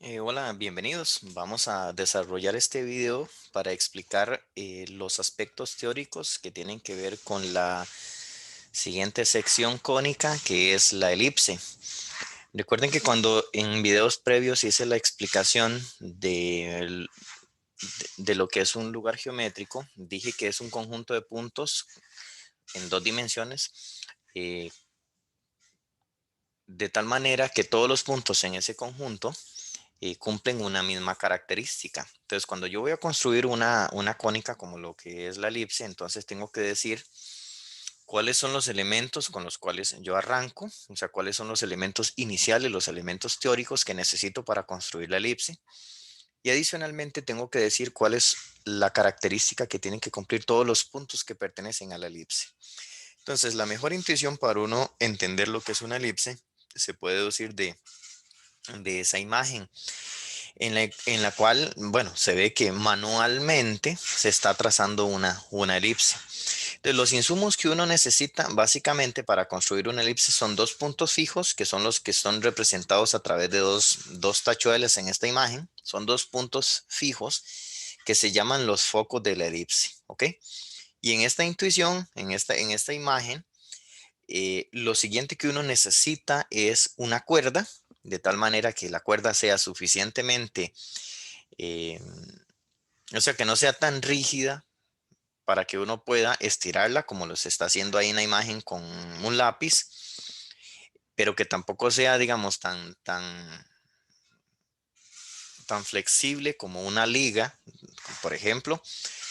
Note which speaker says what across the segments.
Speaker 1: Hola, bienvenidos. Vamos a desarrollar este video para explicar los aspectos teóricos que tienen que ver con la siguiente sección cónica, que es la elipse. Recuerden que cuando en videos previos hice la explicación de lo que es un lugar geométrico, dije que es un conjunto de puntos en dos dimensiones, eh, de tal manera que todos los puntos en ese conjunto cumplen una misma característica. Entonces, cuando yo voy a construir una cónica como lo que es la elipse, entonces tengo que decir cuáles son los elementos con los cuales yo arranco, o sea, cuáles son los elementos iniciales, los elementos teóricos que necesito para construir la elipse. Y adicionalmente tengo que decir cuál es la característica que tienen que cumplir todos los puntos que pertenecen a la elipse. Entonces, la mejor intuición para uno entender lo que es una elipse se puede deducir de esa imagen en la cual, bueno, se ve que manualmente se está trazando una elipse. Entonces, los insumos que uno necesita básicamente para construir una elipse son dos puntos fijos, que son los que son representados a través de dos tachuelas en esta imagen. Son dos puntos fijos que se llaman los focos de la elipse, ¿ok? Y en esta intuición, en esta imagen, lo siguiente que uno necesita es una cuerda, de tal manera que la cuerda sea suficientemente eh, o sea, que no sea tan rígida para que uno pueda estirarla como lo se está haciendo ahí en la imagen con un lápiz, pero que tampoco sea, digamos, tan flexible como una liga, por ejemplo,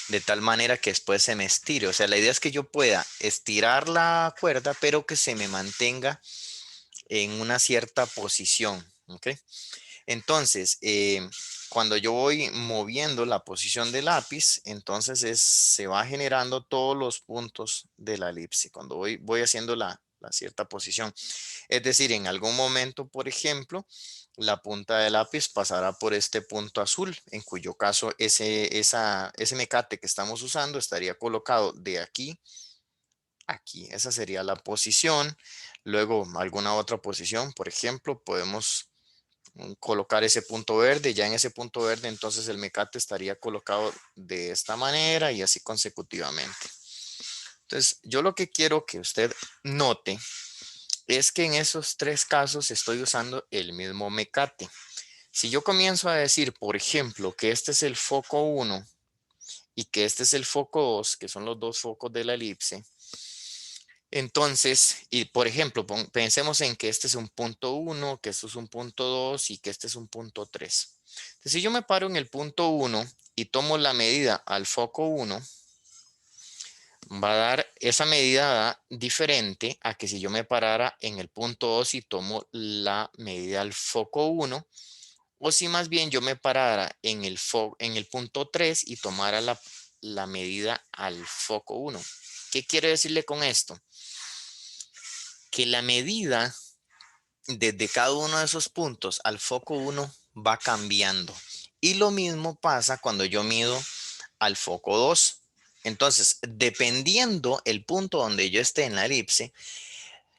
Speaker 1: de tal manera que después se me estire. O sea, la idea es que yo pueda estirar la cuerda, pero que se me mantenga en una cierta posición. ¿Ok? Entonces, cuando yo voy moviendo la posición del lápiz, entonces se va generando todos los puntos de la elipse. Cuando voy haciendo la cierta posición. Es decir, en algún momento, por ejemplo, la punta del lápiz pasará por este punto azul, en cuyo caso ese mecate que estamos usando estaría colocado de aquí a aquí. Esa sería la posición. Luego, alguna otra posición, por ejemplo, podemos colocar ese punto verde. Ya en ese punto verde, entonces el mecate estaría colocado de esta manera y así consecutivamente. Entonces, yo lo que quiero que usted note es que en esos tres casos estoy usando el mismo mecate. Si yo comienzo a decir, por ejemplo, que este es el foco 1 y que este es el foco 2, que son los dos focos de la elipse, entonces, y por ejemplo, pensemos en que este es un punto 1, que esto es un punto 2 y que este es un punto 3. Entonces, si yo me paro en el punto 1 y tomo la medida al foco 1, va a dar esa medida diferente a que si yo me parara en el punto 2 y tomo la medida al foco 1, o si más bien yo me parara en el punto 3 y tomara la medida al foco 1. ¿Qué quiero decirle con esto? Que la medida desde cada uno de esos puntos al foco 1 va cambiando. Y lo mismo pasa cuando yo mido al foco 2. Entonces, dependiendo el punto donde yo esté en la elipse,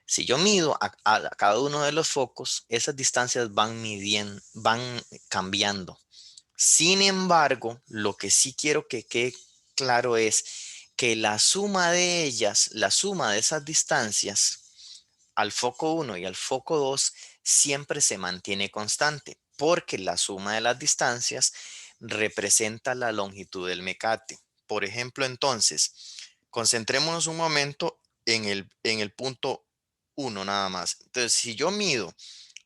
Speaker 1: si yo mido a cada uno de los focos, esas distancias van cambiando. Sin embargo, lo que sí quiero que quede claro es que la suma de ellas, la suma de esas distancias al foco 1 y al foco 2 siempre se mantiene constante, porque la suma de las distancias representa la longitud del mecate. Por ejemplo, entonces, concentrémonos un momento en el punto 1 nada más. Entonces, si yo mido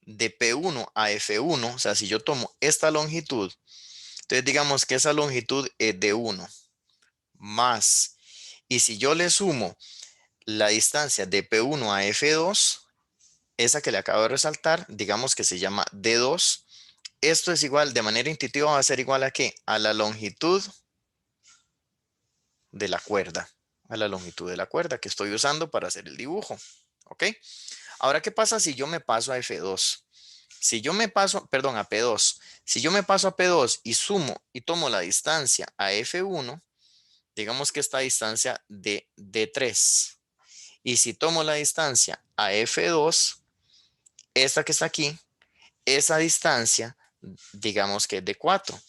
Speaker 1: de P1 a F1, o sea, si yo tomo esta longitud, entonces digamos que esa longitud es de 1 más, y si yo le sumo la distancia de P1 a F2, esa que le acabo de resaltar, digamos que se llama D2. Esto es igual, de manera intuitiva va a ser igual a qué? A la longitud de la cuerda. A la longitud de la cuerda que estoy usando para hacer el dibujo. ¿Ok? Ahora, ¿qué pasa si yo me paso a F2? Si yo me paso, perdón, a P2. Si yo me paso a P2 y sumo y tomo la distancia a F1, digamos que esta distancia de D3. Y si tomo la distancia a F2, esta que está aquí, esa distancia digamos que es de 4.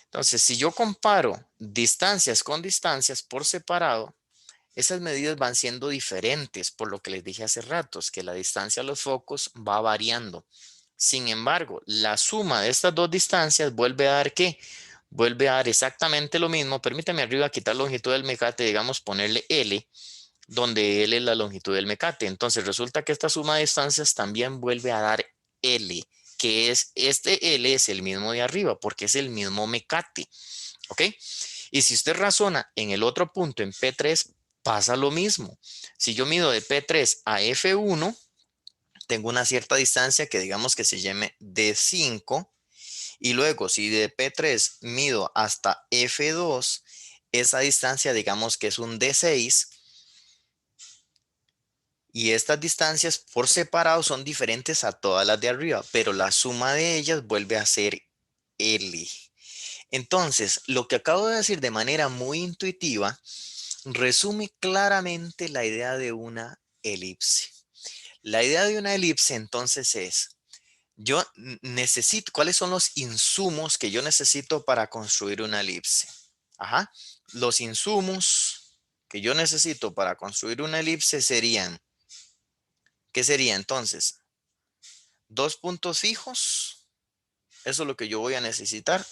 Speaker 1: Entonces, si yo comparo distancias con distancias por separado, esas medidas van siendo diferentes, por lo que les dije hace ratos, que la distancia a los focos va variando. Sin embargo, la suma de estas dos distancias vuelve a dar ¿qué? Vuelve a dar exactamente lo mismo. Permítame arriba quitar la longitud del mecate, digamos ponerle L, donde L es la longitud del mecate. Entonces resulta que esta suma de distancias también vuelve a dar L, que es este L es el mismo de arriba, porque es el mismo mecate. ¿Ok? Y si usted razona en el otro punto, en P3, pasa lo mismo. Si yo mido de P3 a F1, tengo una cierta distancia que digamos que se llame D5. Y luego, si de P3 mido hasta F2, esa distancia digamos que es un D6. Y estas distancias por separado son diferentes a todas las de arriba, pero la suma de ellas vuelve a ser L. Entonces, lo que acabo de decir de manera muy intuitiva resume claramente la idea de una elipse. La idea de una elipse entonces es, yo necesito, ¿cuáles son los insumos que yo necesito para construir una elipse? Ajá, los insumos que yo necesito para construir una elipse serían, ¿qué sería entonces? Dos puntos fijos, eso es lo que yo voy a necesitar,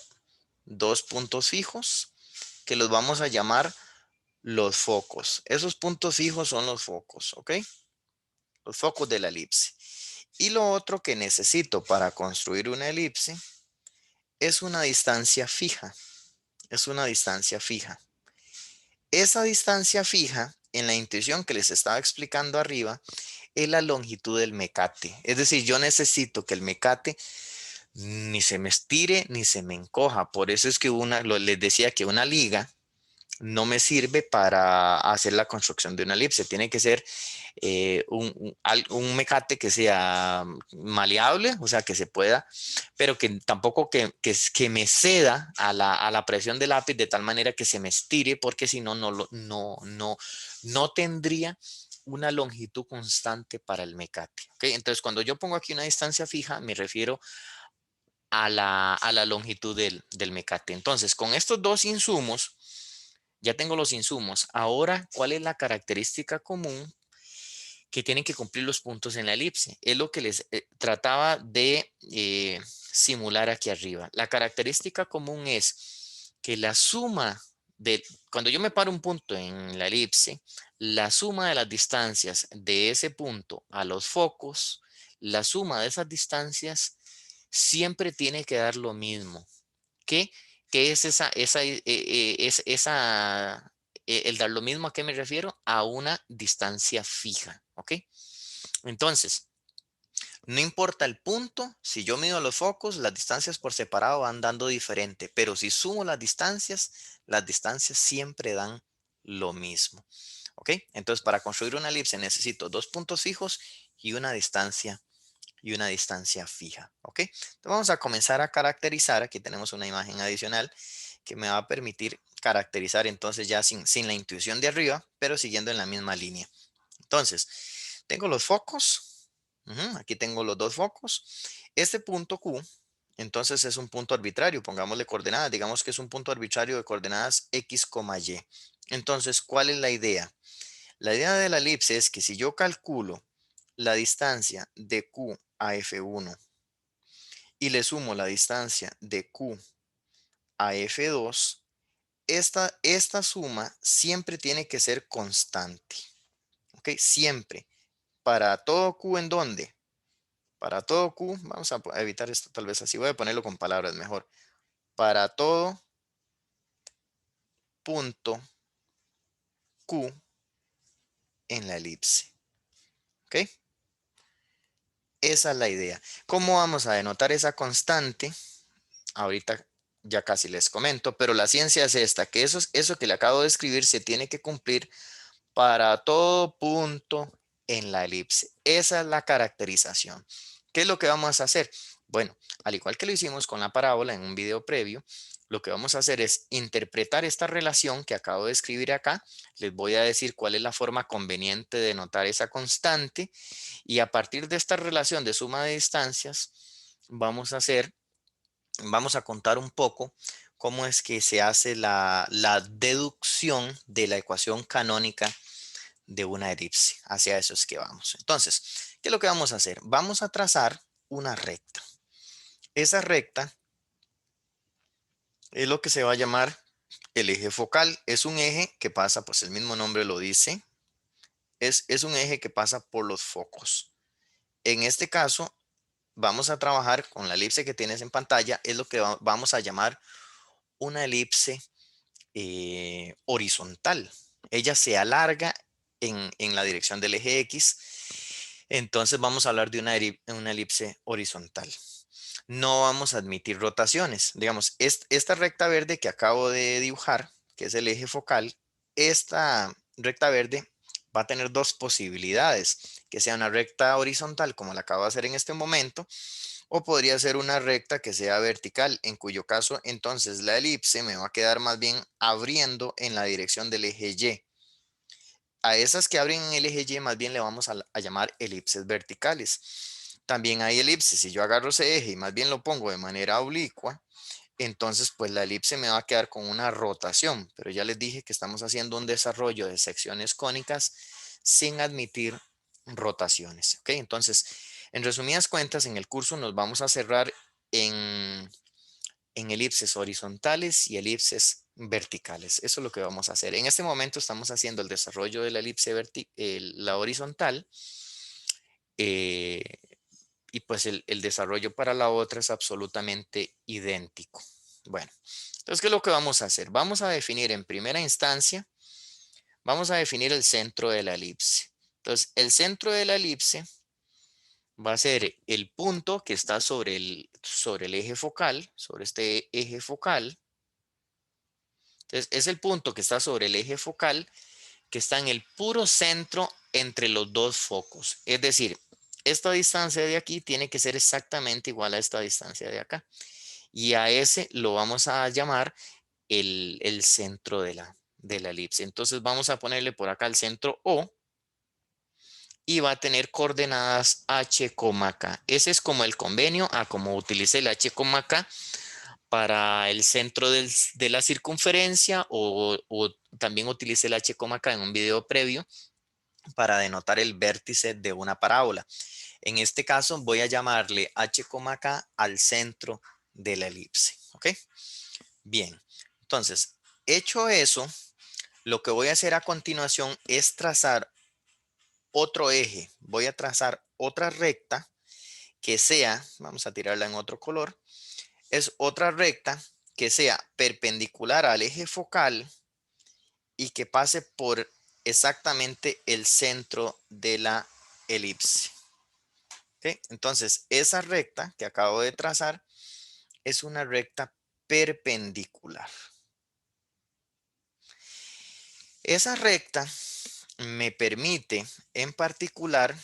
Speaker 1: dos puntos fijos que los vamos a llamar los focos. Esos puntos fijos son los focos, ¿ok? Los focos de la elipse. Y lo otro que necesito para construir una elipse es una distancia fija. Es una distancia fija. Esa distancia fija, en la intuición que les estaba explicando arriba, es la longitud del mecate. Es decir, yo necesito que el mecate ni se me estire ni se me encoja. Por eso es que les decía que una liga no me sirve para hacer la construcción de una elipse. Tiene que ser un mecate que sea maleable, o sea, que se pueda, pero que tampoco que me ceda a la presión del lápiz de tal manera que se me estire, porque si no, no tendría una longitud constante para el mecate. ¿Okay? Entonces, cuando yo pongo aquí una distancia fija, me refiero a la longitud del mecate. Entonces, con estos dos insumos, ya tengo los insumos. Ahora, ¿cuál es la característica común que tienen que cumplir los puntos en la elipse? Es lo que les trataba de simular aquí arriba. La característica común es que la suma de, cuando yo me paro un punto en la elipse, la suma de las distancias de ese punto a los focos, la suma de esas distancias siempre tiene que dar lo mismo. ¿Qué, qué es el dar lo mismo? ¿A qué me refiero? A una distancia fija, ¿ok? Entonces, no importa el punto, si yo mido los focos, las distancias por separado van dando diferente, pero si sumo las distancias siempre dan lo mismo, ¿ok? Entonces, para construir una elipse necesito dos puntos fijos y una distancia fija, ¿ok? Entonces vamos a comenzar a caracterizar. Aquí tenemos una imagen adicional que me va a permitir caracterizar entonces ya sin la intuición de arriba, pero siguiendo en la misma línea. Entonces, tengo los focos. Aquí tengo los dos focos. Este punto Q, entonces es un punto arbitrario. Pongámosle coordenadas. Digamos que es un punto arbitrario de coordenadas X, Y. Entonces, ¿cuál es la idea? La idea de la elipse es que si yo calculo la distancia de Q a F1 y le sumo la distancia de Q a F2, esta suma siempre tiene que ser constante. ¿Ok? Siempre. Para todo Q, ¿en dónde? Para todo Q, vamos a evitar esto tal vez así, voy a ponerlo con palabras mejor. Para todo punto Q en la elipse. ¿Ok? Esa es la idea. ¿Cómo vamos a denotar esa constante? Ahorita ya casi les comento, pero la ciencia es esta, que eso que le acabo de escribir se tiene que cumplir para todo punto en la elipse. Esa es la caracterización. ¿Qué es lo que vamos a hacer? Bueno, al igual que lo hicimos con la parábola en un video previo, lo que vamos a hacer es interpretar esta relación que acabo de escribir acá. Les voy a decir cuál es la forma conveniente de notar esa constante y a partir de esta relación de suma de distancias, vamos a hacer vamos a contar un poco cómo es que se hace la deducción de la ecuación canónica de una elipse. Hacia eso es que vamos. Entonces, ¿qué es lo que vamos a hacer? Vamos a trazar una recta. Esa recta es lo que se va a llamar el eje focal. Es un eje que pasa, pues el mismo nombre lo dice, es un eje que pasa por los focos. En este caso, vamos a trabajar con la elipse que tienes en pantalla, es lo que vamos a llamar una elipse horizontal. Ella se alarga en la dirección del eje X, entonces vamos a hablar de una elipse horizontal. No vamos a admitir rotaciones. Digamos, esta recta verde que acabo de dibujar, que es el eje focal, esta recta verde va a tener dos posibilidades, que sea una recta horizontal como la acabo de hacer en este momento, o podría ser una recta que sea vertical, en cuyo caso entonces la elipse me va a quedar más bien abriendo en la dirección del eje Y. A esas que abren en el eje Y más bien le vamos a llamar elipses verticales. También hay elipses, si yo agarro ese eje y más bien lo pongo de manera oblicua, entonces pues la elipse me va a quedar con una rotación, pero ya les dije que estamos haciendo un desarrollo de secciones cónicas sin admitir rotaciones, ¿ok? Entonces, en resumidas cuentas, en el curso nos vamos a cerrar en, en elipses horizontales y elipses verticales. Eso es lo que vamos a hacer. En este momento estamos haciendo el desarrollo de la elipse la horizontal, eh, y pues el desarrollo para la otra es absolutamente idéntico. Bueno, entonces, ¿qué es lo que vamos a hacer? Vamos a definir en primera instancia, vamos a definir el centro de la elipse. Entonces, el centro de la elipse va a ser el punto que está sobre el eje focal, sobre este eje focal. Entonces, es el punto que está sobre el eje focal, que está en el puro centro entre los dos focos. Es decir, esta distancia de aquí tiene que ser exactamente igual a esta distancia de acá. Y a ese lo vamos a llamar el centro de la elipse. Entonces vamos a ponerle por acá el centro O y va a tener coordenadas H, K. Ese es como el convenio a como utilicé el H, K para el centro de la circunferencia, o también utilicé el H, K en un video previo para denotar el vértice de una parábola. En este caso voy a llamarle H, K al centro de la elipse. ¿Ok? Bien, entonces, hecho eso, lo que voy a hacer a continuación es trazar otro eje. Voy a trazar otra recta que sea, vamos a tirarla en otro color, es otra recta que sea perpendicular al eje focal y que pase por exactamente el centro de la elipse. ¿Ok? Entonces, esa recta que acabo de trazar es una recta perpendicular. Esa recta me permite en particular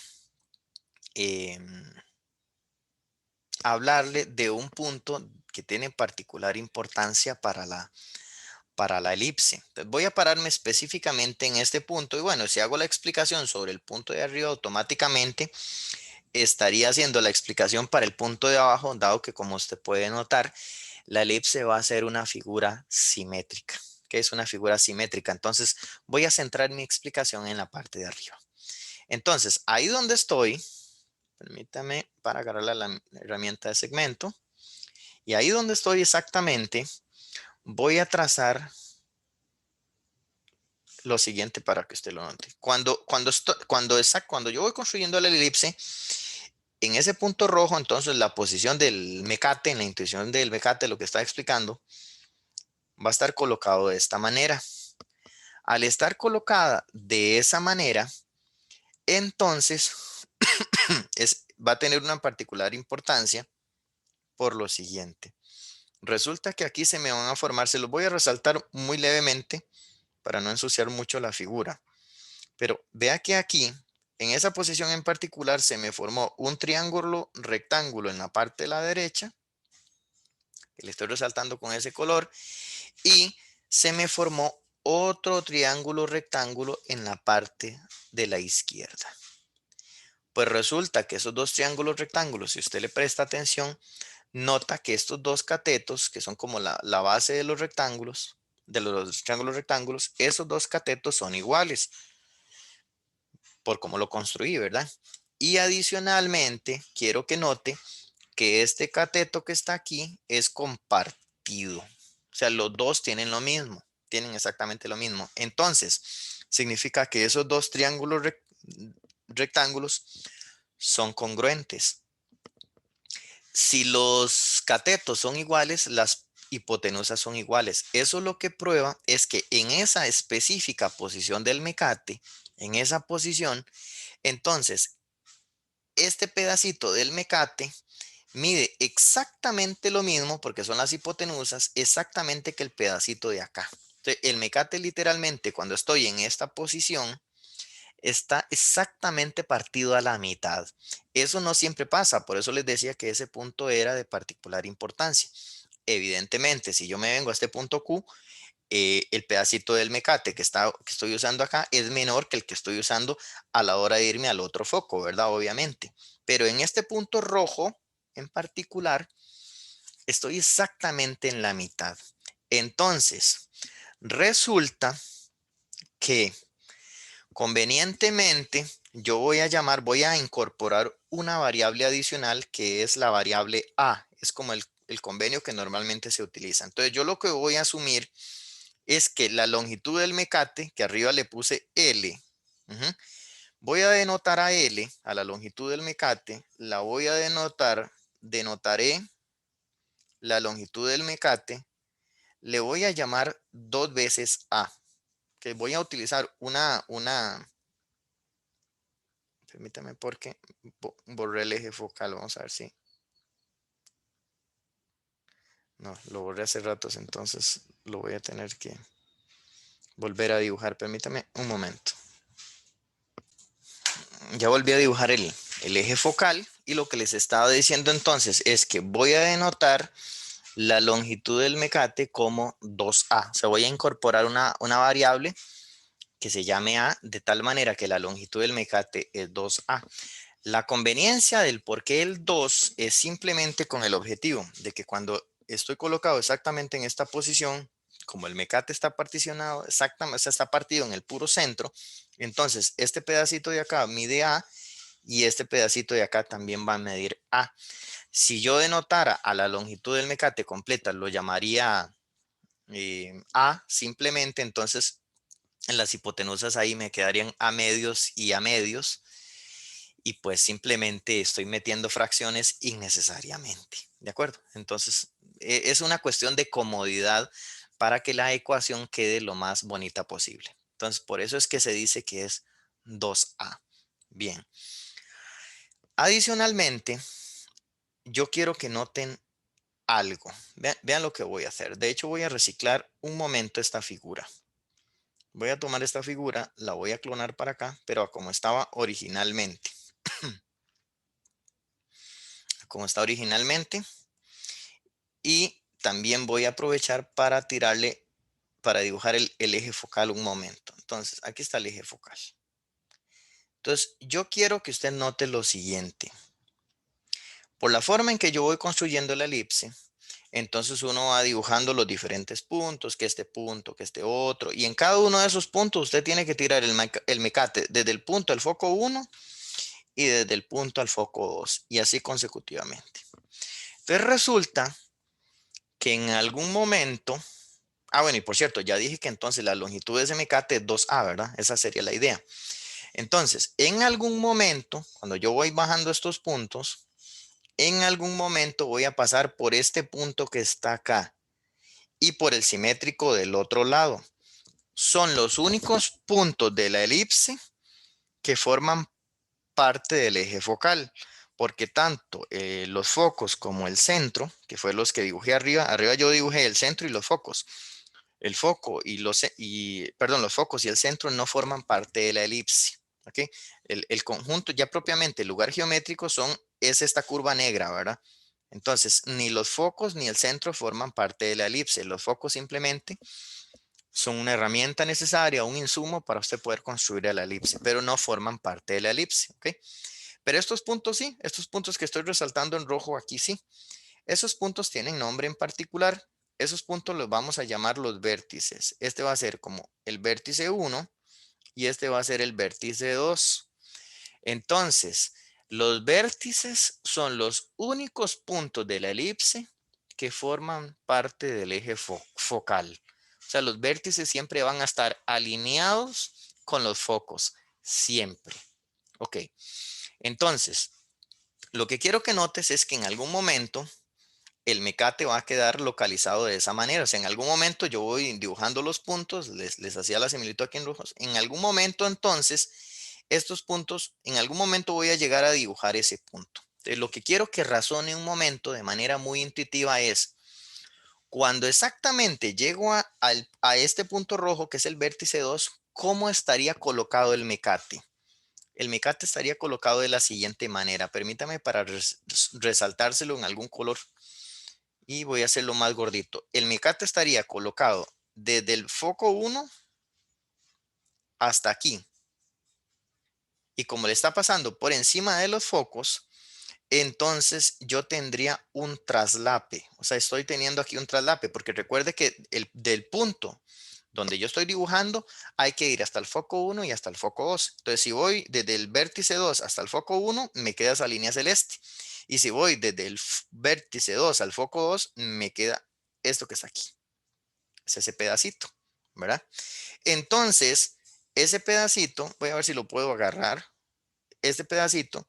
Speaker 1: hablarle de un punto que tiene particular importancia para la elipse. Entonces voy a pararme específicamente en este punto y bueno, si hago la explicación sobre el punto de arriba, automáticamente estaría haciendo la explicación para el punto de abajo, dado que como usted puede notar, la elipse va a ser una figura simétrica. ¿Qué es una figura simétrica? Entonces voy a centrar mi explicación en la parte de arriba. Entonces, ahí donde estoy, permítame para agarrar la herramienta de segmento. Y ahí donde estoy exactamente, voy a trazar lo siguiente para que usted lo note. Cuando yo voy construyendo la elipse, en ese punto rojo, entonces la posición del mecate, en la intuición del mecate, lo que está explicando, va a estar colocado de esta manera. Al estar colocada de esa manera, entonces va a tener una particular importancia por lo siguiente. Resulta que aquí se me van a formar, se los voy a resaltar muy levemente para no ensuciar mucho la figura. Pero vea que aquí, en esa posición en particular, se me formó un triángulo rectángulo en la parte de la derecha, que le estoy resaltando con ese color, y se me formó otro triángulo rectángulo en la parte de la izquierda. Pues resulta que esos dos triángulos rectángulos, si usted le presta atención, nota que estos dos catetos, que son como la base de los triángulos rectángulos, esos dos catetos son iguales por cómo lo construí, ¿verdad? Y adicionalmente, quiero que note que este cateto que está aquí es compartido. O sea, los dos tienen lo mismo, tienen exactamente lo mismo. Entonces, significa que esos dos triángulos rectángulos son congruentes. Si los catetos son iguales, las hipotenusas son iguales. Eso lo que prueba es que en esa específica posición del mecate, en esa posición, entonces, este pedacito del mecate mide exactamente lo mismo, porque son las hipotenusas, exactamente que el pedacito de acá. Entonces, el mecate literalmente, cuando estoy en esta posición, está exactamente partido a la mitad. Eso no siempre pasa, por eso les decía que ese punto era de particular importancia. Evidentemente, si yo me vengo a este punto Q, el pedacito del mecate que estoy usando acá es menor que el que estoy usando a la hora de irme al otro foco, ¿verdad? Obviamente. Pero en este punto rojo en particular, estoy exactamente en la mitad. Entonces, resulta que convenientemente yo voy a incorporar una variable adicional que es la variable A. Es como el convenio que normalmente se utiliza. Entonces, yo lo que voy a asumir es que la longitud del mecate, que arriba le puse L, voy a denotar a L, a la longitud del mecate, la voy a denotaré la longitud del mecate, le voy a llamar dos veces A, que voy a utilizar permítame porque borré el eje focal, vamos a ver si, no, lo borré hace ratos, entonces lo voy a tener que volver a dibujar, permítame un momento. Ya volví a dibujar el eje focal y lo que les estaba diciendo entonces es que voy a denotar la longitud del mecate como 2A. O sea, voy a incorporar una variable que se llame A de tal manera que la longitud del mecate es 2A. La conveniencia del por qué el 2 es simplemente con el objetivo de que cuando estoy colocado exactamente en esta posición, como el mecate está particionado, exactamente, o sea, está partido en el puro centro, entonces este pedacito de acá mide A y este pedacito de acá también va a medir A. Si yo denotara a la longitud del mecate completa, lo llamaría A simplemente, entonces en las hipotenusas ahí me quedarían A medios y A medios y pues simplemente estoy metiendo fracciones innecesariamente, ¿de acuerdo? Entonces es una cuestión de comodidad para que la ecuación quede lo más bonita posible. Entonces por eso es que se dice que es 2A. Bien. Adicionalmente, yo quiero que noten algo. Vean lo que voy a hacer. De hecho, voy a reciclar un momento esta figura. Voy a tomar esta figura, la voy a clonar para acá, pero a como estaba originalmente. Como está originalmente. Y también voy a aprovechar para para dibujar el eje focal un momento. Entonces, aquí está el eje focal. Entonces, yo quiero que usted note lo siguiente. Por la forma en que yo voy construyendo la elipse, entonces uno va dibujando los diferentes puntos, que este punto, que este otro, y en cada uno de esos puntos usted tiene que tirar el mecate desde el punto al foco 1 y desde el punto al foco 2, y así consecutivamente. Entonces resulta que en algún momento, bueno, y por cierto, ya dije que entonces la longitud de ese mecate es 2A, ¿verdad? Esa sería la idea. Entonces, en algún momento, cuando yo voy bajando estos puntos, en algún momento voy a pasar por este punto que está acá y por el simétrico del otro lado. Son los únicos puntos de la elipse que forman parte del eje focal, porque tanto los focos como el centro, que fue los que dibujé arriba yo dibujé el centro y los focos. El foco los focos y el centro no forman parte de la elipse. ¿Okay? El conjunto, ya propiamente, el lugar geométrico es esta curva negra, ¿verdad? Entonces, ni los focos ni el centro forman parte de la elipse. Los focos simplemente son una herramienta necesaria, un insumo para usted poder construir la elipse, pero no forman parte de la elipse. ¿Okay? Pero estos puntos sí, estos puntos que estoy resaltando en rojo aquí sí. Esos puntos tienen nombre en particular. Esos puntos los vamos a llamar los vértices. Este va a ser como el vértice 1 y este va a ser el vértice 2. Entonces, los vértices son los únicos puntos de la elipse que forman parte del eje focal. O sea, los vértices siempre van a estar alineados con los focos, siempre. Ok, entonces, lo que quiero que notes es que en algún momento el mecate va a quedar localizado de esa manera. O sea, en algún momento yo voy dibujando los puntos, les hacía la similitud aquí en rojos. En algún momento entonces, estos puntos, en algún momento voy a llegar a dibujar ese punto. Entonces, lo que quiero que razone un momento de manera muy intuitiva es, cuando exactamente llego a este punto rojo, que es el vértice 2, ¿cómo estaría colocado el mecate? El mecate estaría colocado de la siguiente manera. Permítame para resaltárselo en algún color y voy a hacerlo más gordito. El mecate estaría colocado desde el foco 1 hasta aquí. Y como le está pasando por encima de los focos, entonces yo tendría un traslape. O sea, estoy teniendo aquí un traslape porque recuerde que del punto donde yo estoy dibujando hay que ir hasta el foco 1 y hasta el foco 2. Entonces, si voy desde el vértice 2 hasta el foco 1, me queda esa línea celeste. Y si voy desde el vértice 2 al foco 2, me queda esto que está aquí. Es ese pedacito, ¿verdad? Entonces, ese pedacito, voy a ver si lo puedo agarrar. Este pedacito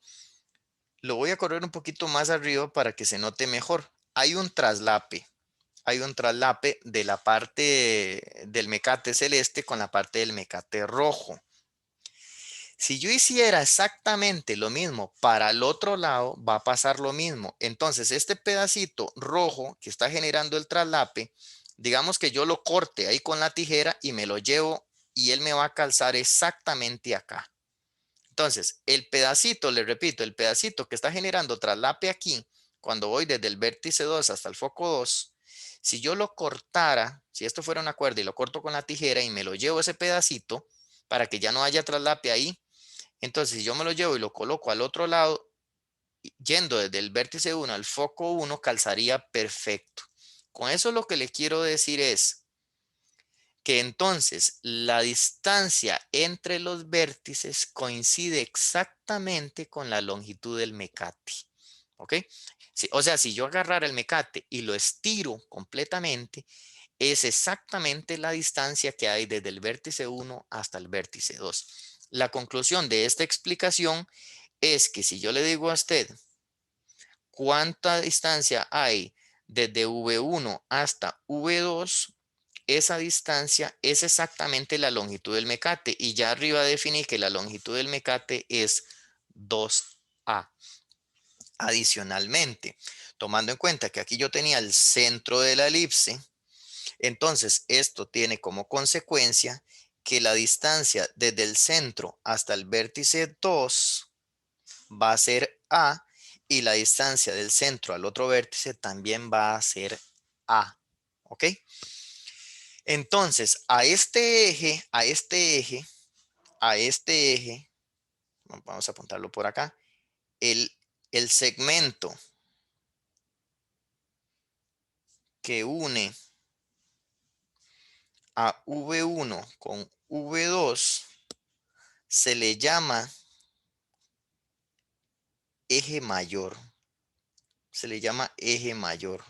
Speaker 1: lo voy a correr un poquito más arriba para que se note mejor. Hay un traslape de la parte del mecate celeste con la parte del mecate rojo. Si yo hiciera exactamente lo mismo para el otro lado, va a pasar lo mismo. Entonces, este pedacito rojo que está generando el traslape, digamos que yo lo corte ahí con la tijera y me lo llevo y él me va a calzar exactamente acá. Entonces, el pedacito, le repito, el pedacito que está generando traslape aquí, cuando voy desde el vértice 2 hasta el foco 2, si yo lo cortara, si esto fuera una cuerda y lo corto con la tijera y me lo llevo ese pedacito para que ya no haya traslape ahí, entonces si yo me lo llevo y lo coloco al otro lado, yendo desde el vértice 1 al foco 1, calzaría perfecto. Con eso lo que le quiero decir es que entonces la distancia entre los vértices coincide exactamente con la longitud del mecate. ¿Ok? O sea, si yo agarrara el mecate y lo estiro completamente, es exactamente la distancia que hay desde el vértice 1 hasta el vértice 2. La conclusión de esta explicación es que si yo le digo a usted cuánta distancia hay desde V1 hasta V2, esa distancia es exactamente la longitud del mecate y ya arriba definí que la longitud del mecate es 2A. Adicionalmente, tomando en cuenta que aquí yo tenía el centro de la elipse, entonces esto tiene como consecuencia que la distancia desde el centro hasta el vértice 2 va a ser A y la distancia del centro al otro vértice también va a ser A. ¿Ok? Entonces, a este eje, vamos a apuntarlo por acá, el, el segmento que une a V1 con V2 se le llama eje mayor. Se le llama eje mayor.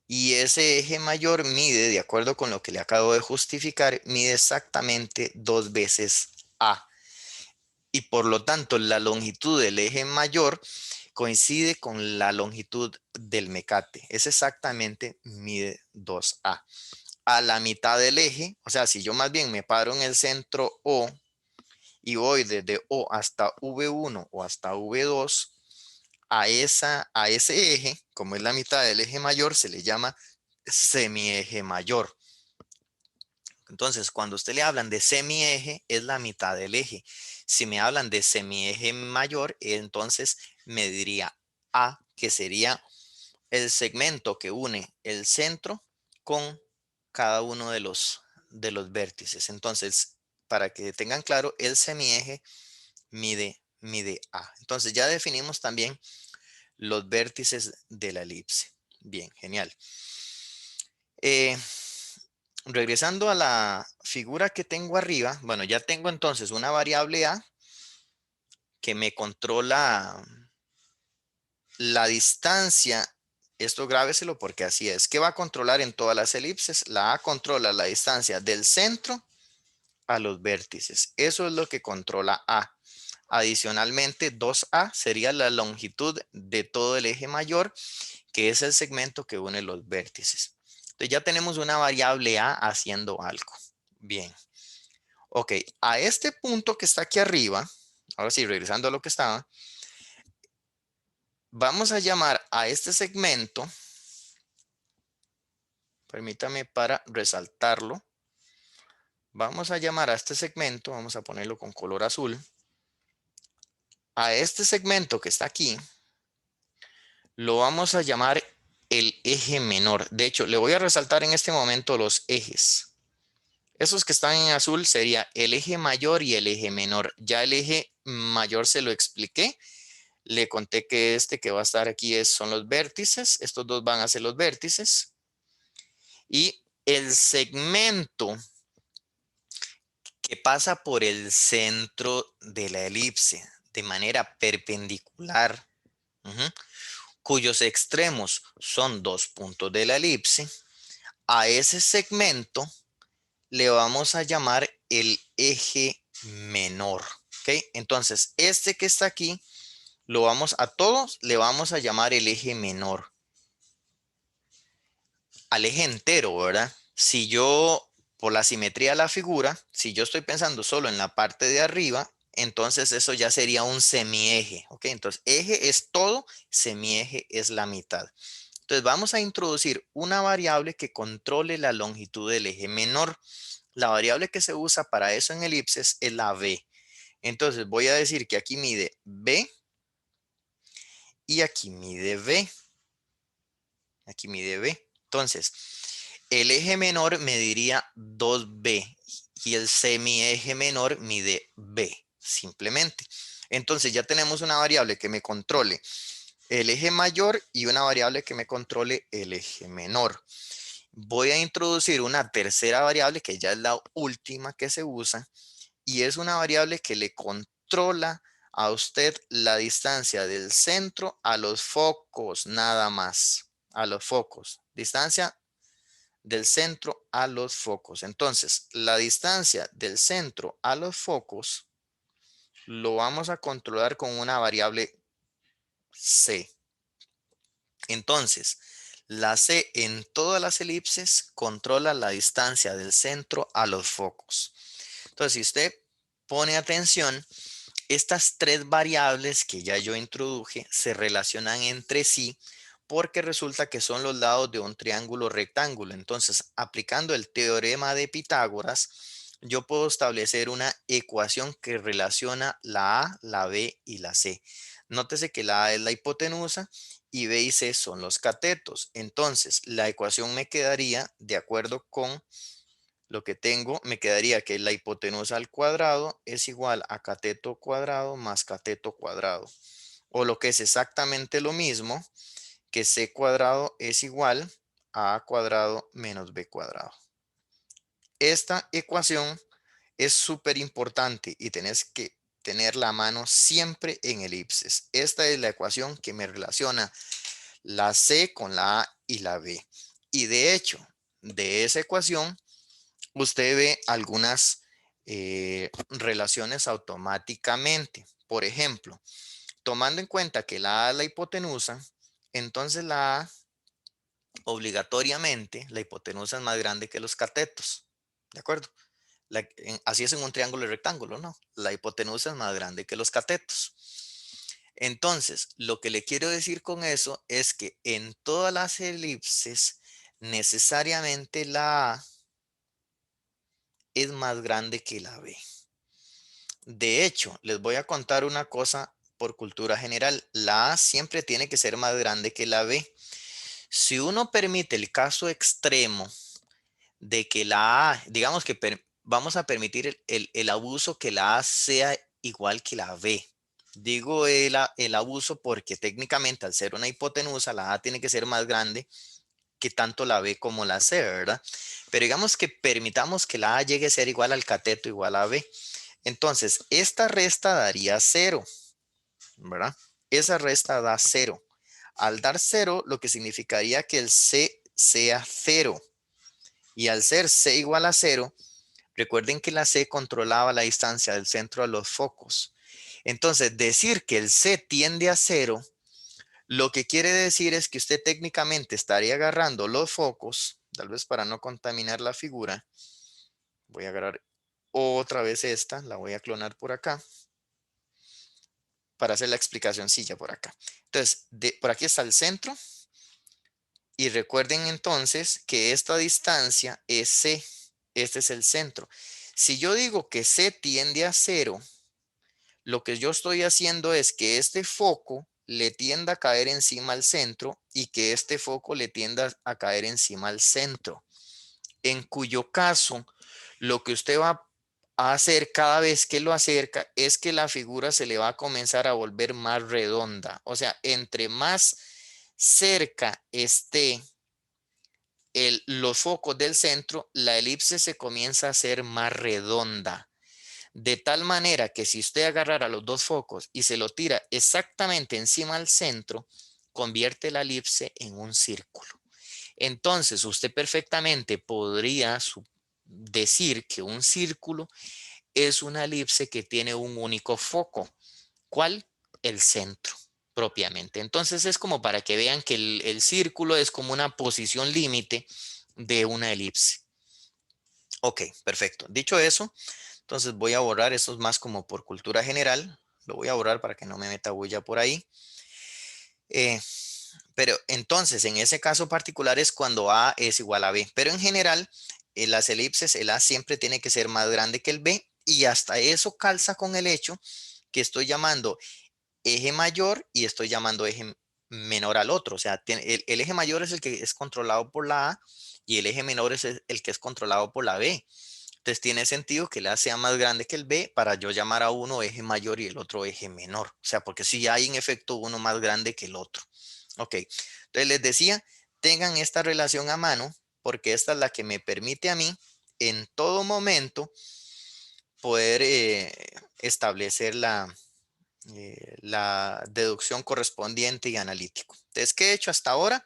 Speaker 1: Y ese eje mayor mide, de acuerdo con lo que le acabo de justificar, mide exactamente 2 veces A. Y por lo tanto, la longitud del eje mayor coincide con la longitud del mecate. Es exactamente mide 2A. A la mitad del eje, o sea, si yo más bien me paro en el centro O y voy desde O hasta V1 o hasta V2, a ese eje, como es la mitad del eje mayor, se le llama semieje mayor. Entonces, cuando usted le hablan de semieje, es la mitad del eje. Si me hablan de semieje mayor, entonces me diría A, que sería el segmento que une el centro con cada uno de los vértices. Entonces, para que tengan claro, el semieje mide A. Entonces, ya definimos también los vértices de la elipse. Bien, genial. Eh, Regresando a la figura que tengo arriba, bueno, ya tengo entonces una variable A que me controla la distancia. Esto grábeselo porque así es. ¿Qué va a controlar en todas las elipses? La A controla la distancia del centro a los vértices. Eso es lo que controla A. Adicionalmente, 2A sería la longitud de todo el eje mayor, que es el segmento que une los vértices. Entonces ya tenemos una variable A haciendo algo. Bien. Ok, a este punto que está aquí arriba, ahora sí, regresando a lo que estaba, vamos a llamar a este segmento, permítame para resaltarlo, vamos a llamar a este segmento, vamos a ponerlo con color azul, a este segmento que está aquí, lo vamos a llamar el eje menor. De hecho, le voy a resaltar en este momento los ejes. Esos que están en azul sería el eje mayor y el eje menor. Ya el eje mayor se lo expliqué. Le conté que este que va a estar aquí son los vértices. Estos dos van a ser los vértices. Y el segmento que pasa por el centro de la elipse de manera perpendicular, cuyos extremos son dos puntos de la elipse, a ese segmento le vamos a llamar el eje menor. ¿Ok? Entonces, este que está aquí, a todos le vamos a llamar el eje menor. Al eje entero, ¿verdad? Si yo, por la simetría de la figura, si yo estoy pensando solo en la parte de arriba, entonces eso ya sería un semieje. ¿Ok? Entonces, eje es todo, semieje es la mitad. Entonces, vamos a introducir una variable que controle la longitud del eje menor. La variable que se usa para eso en elipses es la b. Entonces voy a decir que aquí mide b y aquí mide b. Aquí mide b. Entonces, el eje menor mediría 2b y el semieje menor mide b, simplemente. Entonces ya tenemos una variable que me controle el eje mayor y una variable que me controle el eje menor. Voy a introducir una tercera variable que ya es la última que se usa y es una variable que le controla a usted la distancia del centro a los focos, nada más, a los focos. Distancia del centro a los focos. Entonces, la distancia del centro a los focos lo vamos a controlar con una variable C. Entonces, la C en todas las elipses controla la distancia del centro a los focos. Entonces, si usted pone atención, estas tres variables que ya yo introduje se relacionan entre sí porque resulta que son los lados de un triángulo rectángulo. Entonces, aplicando el teorema de Pitágoras, yo puedo establecer una ecuación que relaciona la A, la B y la C. Nótese que la A es la hipotenusa y B y C son los catetos. Entonces, la ecuación me quedaría de acuerdo con lo que tengo, me quedaría que la hipotenusa al cuadrado es igual a cateto cuadrado más cateto cuadrado. O lo que es exactamente lo mismo, que c cuadrado es igual a cuadrado menos b cuadrado. Esta ecuación es súper importante y tenés que tener la mano siempre en elipses. Esta es la ecuación que me relaciona la c con la a y la b. Y de hecho, de esa ecuación, usted ve algunas relaciones automáticamente. Por ejemplo, tomando en cuenta que la A es la hipotenusa, entonces la A obligatoriamente, la hipotenusa es más grande que los catetos. ¿De acuerdo? Así es en un triángulo y rectángulo, ¿no? La hipotenusa es más grande que los catetos. Entonces, lo que le quiero decir con eso es que en todas las elipses, necesariamente la A es más grande que la B. De hecho, les voy a contar una cosa por cultura general. La A siempre tiene que ser más grande que la B. Si uno permite el caso extremo de que la A, digamos que vamos a permitir el abuso que la A sea igual que la B. Digo el abuso porque técnicamente al ser una hipotenusa, la A tiene que ser más grande que tanto la B como la C, ¿verdad? Pero digamos que permitamos que la A llegue a ser igual al cateto igual a B. Entonces, esta resta daría cero, ¿verdad? Esa resta da cero. Al dar cero, lo que significaría que el C sea cero. Y al ser C igual a cero, recuerden que la C controlaba la distancia del centro a los focos. Entonces, decir que el C tiende a cero, lo que quiere decir es que usted técnicamente estaría agarrando los focos, tal vez para no contaminar la figura. Voy a agarrar otra vez esta, la voy a clonar por acá para hacer la explicación silla por acá. Entonces, por aquí está el centro y recuerden entonces que esta distancia es C. Este es el centro. Si yo digo que C tiende a cero, lo que yo estoy haciendo es que este foco le tienda a caer encima al centro y que este foco le tienda a caer encima al centro. En cuyo caso, lo que usted va a hacer cada vez que lo acerca es que la figura se le va a comenzar a volver más redonda. O sea, entre más cerca esté los focos del centro, la elipse se comienza a hacer más redonda. De tal manera que si usted agarrara los dos focos y se lo tira exactamente encima al centro, convierte la elipse en un círculo. Entonces, usted perfectamente podría decir que un círculo es una elipse que tiene un único foco. ¿Cuál? El centro, propiamente. Entonces, es como para que vean que el círculo es como una posición límite de una elipse. Ok, perfecto. Dicho eso, entonces voy a borrar, esto es más como por cultura general. Lo voy a borrar para que no me meta bulla por ahí. Eh, pero entonces, en ese caso particular es cuando A es igual a B. Pero en general, en las elipses, el A siempre tiene que ser más grande que el B. Y hasta eso calza con el hecho que estoy llamando eje mayor y estoy llamando eje menor al otro. O sea, el eje mayor es el que es controlado por la A y el eje menor es el que es controlado por la B. Entonces tiene sentido que el A sea más grande que el B para yo llamar a uno eje mayor y el otro eje menor. O sea, porque si hay en efecto uno más grande que el otro. Ok, entonces les decía, tengan esta relación a mano porque esta es la que me permite a mí en todo momento poder establecer la deducción correspondiente y analítico. Entonces, ¿qué he hecho hasta ahora?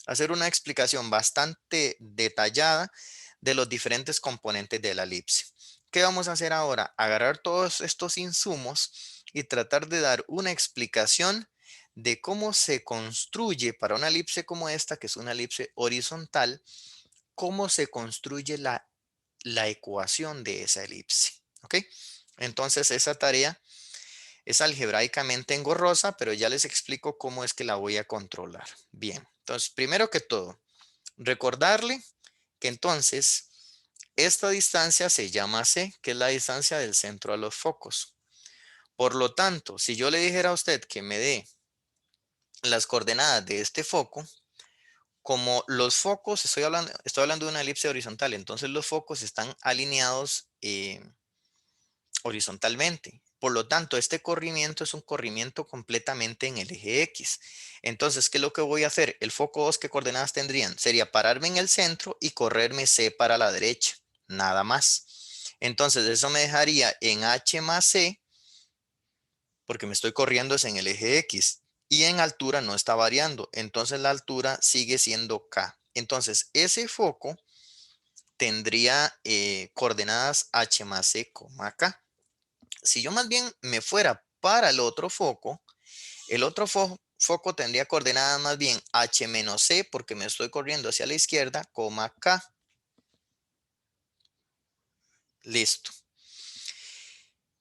Speaker 1: Hacer una explicación bastante detallada de los diferentes componentes de la elipse. ¿Qué vamos a hacer ahora? Agarrar todos estos insumos y tratar de dar una explicación de cómo se construye para una elipse como esta, que es una elipse horizontal, cómo se construye la ecuación de esa elipse. ¿Ok? Entonces, esa tarea es algebraicamente engorrosa, pero ya les explico cómo es que la voy a controlar. Bien, entonces, primero que todo, recordarle que entonces esta distancia se llama C, que es la distancia del centro a los focos. Por lo tanto, si yo le dijera a usted que me dé las coordenadas de este foco, como los focos, estoy hablando de una elipse horizontal, entonces los focos están alineados horizontalmente. Por lo tanto, este corrimiento es un corrimiento completamente en el eje X. Entonces, ¿qué es lo que voy a hacer? El foco 2, ¿qué coordenadas tendrían? Sería pararme en el centro y correrme C para la derecha. Nada más. Entonces, eso me dejaría en H más C, porque me estoy corriendo es en el eje X. Y en altura no está variando. Entonces, la altura sigue siendo K. Entonces, ese foco tendría coordenadas H más C, K. Si yo más bien me fuera para el otro foco tendría coordenadas más bien H menos C porque me estoy corriendo hacia la izquierda, coma K. Listo.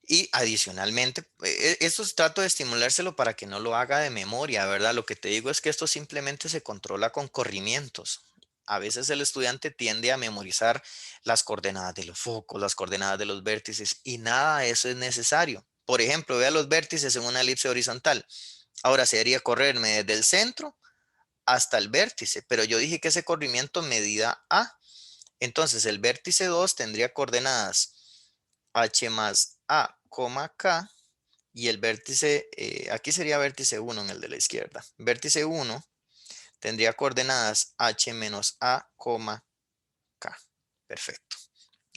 Speaker 1: Y adicionalmente, esto trato de estimulárselo para que no lo haga de memoria, ¿verdad? Lo que te digo es que esto simplemente se controla con corrimientos. A veces el estudiante tiende a memorizar las coordenadas de los focos, las coordenadas de los vértices y nada de eso es necesario. Por ejemplo, vea los vértices en una elipse horizontal. Ahora sería correrme desde el centro hasta el vértice, pero yo dije que ese corrimiento medida A. Entonces el vértice 2 tendría coordenadas H más A, K Y el vértice, aquí sería vértice 1 en el de la izquierda. Vértice 1 tendría coordenadas h menos a, k. Perfecto.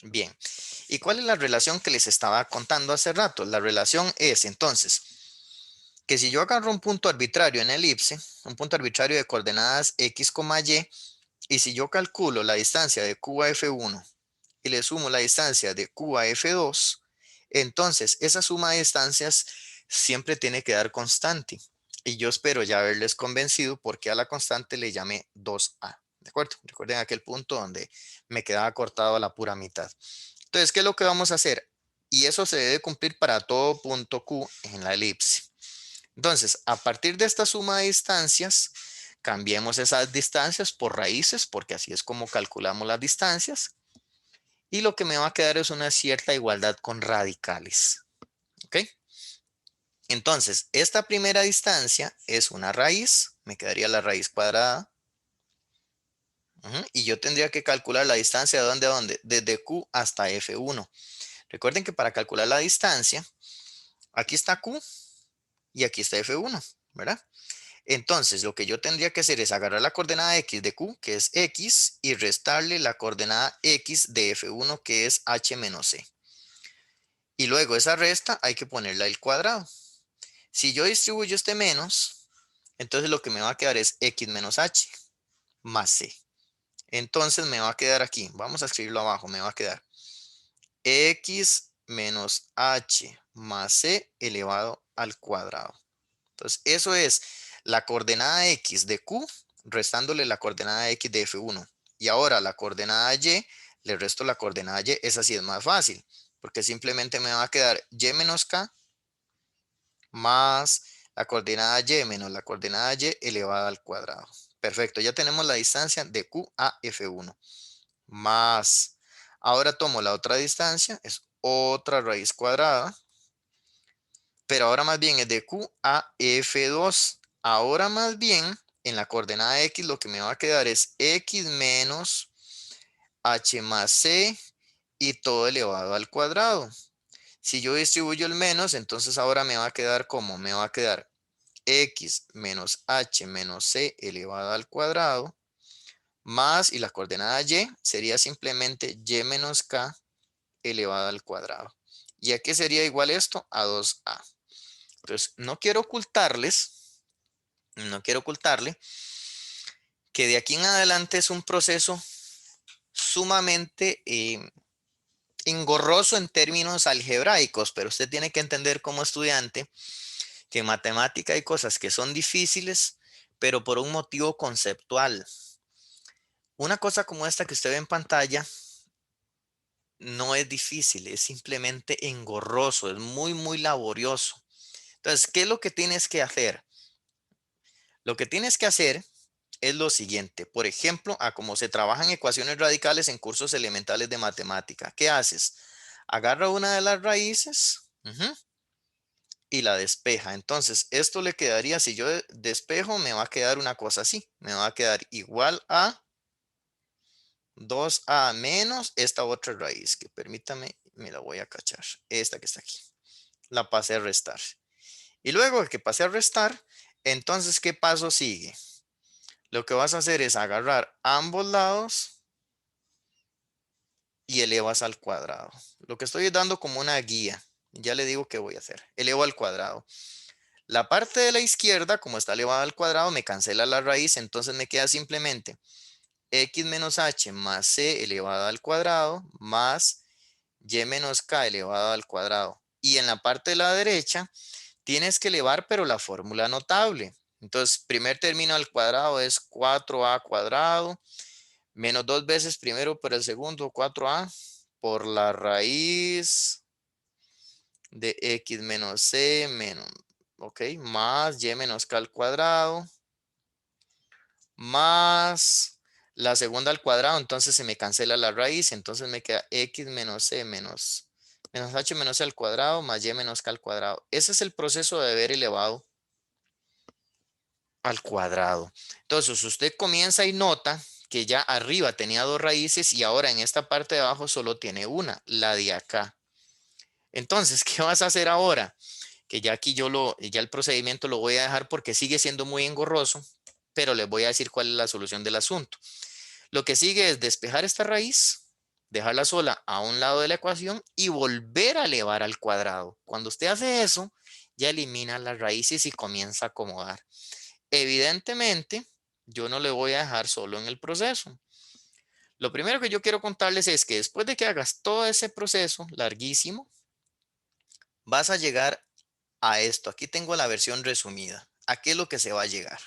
Speaker 1: Bien. ¿Y cuál es la relación que les estaba contando hace rato? La relación es entonces que si yo agarro un punto arbitrario en elipse, un punto arbitrario de coordenadas x, y si yo calculo la distancia de Q a F1 y le sumo la distancia de Q a F2, entonces esa suma de distancias siempre tiene que dar constante. Y yo espero ya haberles convencido porque a la constante le llamé 2A. ¿De acuerdo? Recuerden aquel punto donde me quedaba cortado a la pura mitad. Entonces, ¿qué es lo que vamos a hacer? Y eso se debe cumplir para todo punto Q en la elipse. Entonces, a partir de esta suma de distancias, cambiemos esas distancias por raíces, porque así es como calculamos las distancias. Y lo que me va a quedar es una cierta igualdad con radicales. ¿Ok? Entonces, esta primera distancia es una raíz. Me quedaría la raíz cuadrada. Y yo tendría que calcular la distancia de dónde a dónde. Desde Q hasta F1. Recuerden que para calcular la distancia, aquí está Q y aquí está F1, ¿verdad? Entonces, lo que yo tendría que hacer es agarrar la coordenada x de Q, que es x, y restarle la coordenada x de F1, que es h menos c. Y luego esa resta hay que ponerla al cuadrado. Si yo distribuyo este menos, entonces lo que me va a quedar es x menos h más c. Entonces me va a quedar aquí, vamos a escribirlo abajo, me va a quedar x menos h más c elevado al cuadrado. Entonces, eso es la coordenada x de Q, restándole la coordenada x de F1. Y ahora la coordenada y, le resto la coordenada y. Esa sí es más fácil, porque simplemente me va a quedar y menos k más la coordenada y menos la coordenada y elevada al cuadrado. Perfecto, ya tenemos la distancia de Q a F1. Más, ahora tomo la otra distancia, es otra raíz cuadrada, pero ahora más bien es de Q a F2. Ahora más bien en la coordenada X lo que me va a quedar es X menos H más C y todo elevado al cuadrado. Si yo distribuyo el menos, entonces ahora me va a quedar como, me va a quedar X menos H menos C elevado al cuadrado, más, y la coordenada Y sería simplemente Y menos K elevado al cuadrado. ¿Y a qué sería igual esto? A 2A. Entonces, no quiero ocultarle que de aquí en adelante es un proceso sumamente engorroso en términos algebraicos, pero usted tiene que entender como estudiante que en matemática hay cosas que son difíciles, pero por un motivo conceptual. Una cosa como esta que usted ve en pantalla no es difícil, es simplemente engorroso, es muy, muy laborioso. Entonces, ¿qué es lo que tienes que hacer? Lo que tienes que hacer es lo siguiente. Por ejemplo, a cómo se trabajan ecuaciones radicales en cursos elementales de matemática. ¿Qué haces? Agarra una de las raíces y la despeja. Entonces, esto le quedaría, si yo despejo, me va a quedar una cosa así. Me va a quedar igual a 2a menos esta otra raíz, que permítame, me la voy a cachar. Esta que está aquí. La pasé a restar. Y luego de que pasé a restar, entonces, ¿qué paso sigue? Lo que vas a hacer es agarrar ambos lados y elevas al cuadrado. Lo que estoy dando como una guía. Ya le digo qué voy a hacer. Elevo al cuadrado. La parte de la izquierda, como está elevada al cuadrado, me cancela la raíz. Entonces me queda simplemente x menos h más c elevado al cuadrado más y menos k elevado al cuadrado. Y en la parte de la derecha tienes que elevar, pero la fórmula notable. Entonces, primer término al cuadrado es 4a cuadrado menos 2 veces primero por el segundo, 4a, por la raíz de x menos c menos, ok, más y menos k al cuadrado, más la segunda al cuadrado, entonces se me cancela la raíz, entonces me queda x menos c menos h menos c al cuadrado más y menos k al cuadrado. Ese es el proceso de haber elevado al cuadrado. Entonces, usted comienza y nota que ya arriba tenía dos raíces y ahora en esta parte de abajo solo tiene una, la de acá. Entonces, ¿qué vas a hacer ahora? que ya aquí ya el procedimiento lo voy a dejar porque sigue siendo muy engorroso, pero les voy a decir cuál es la solución del asunto. Lo que sigue es despejar esta raíz, dejarla sola a un lado de la ecuación y volver a elevar al cuadrado. Cuando usted hace eso, ya elimina las raíces y comienza a acomodar. Evidentemente, yo no le voy a dejar solo en el proceso. Lo primero que yo quiero contarles es que después de que hagas todo ese proceso larguísimo, vas a llegar a esto. Aquí tengo la versión resumida. ¿A qué es lo que se va a llegar?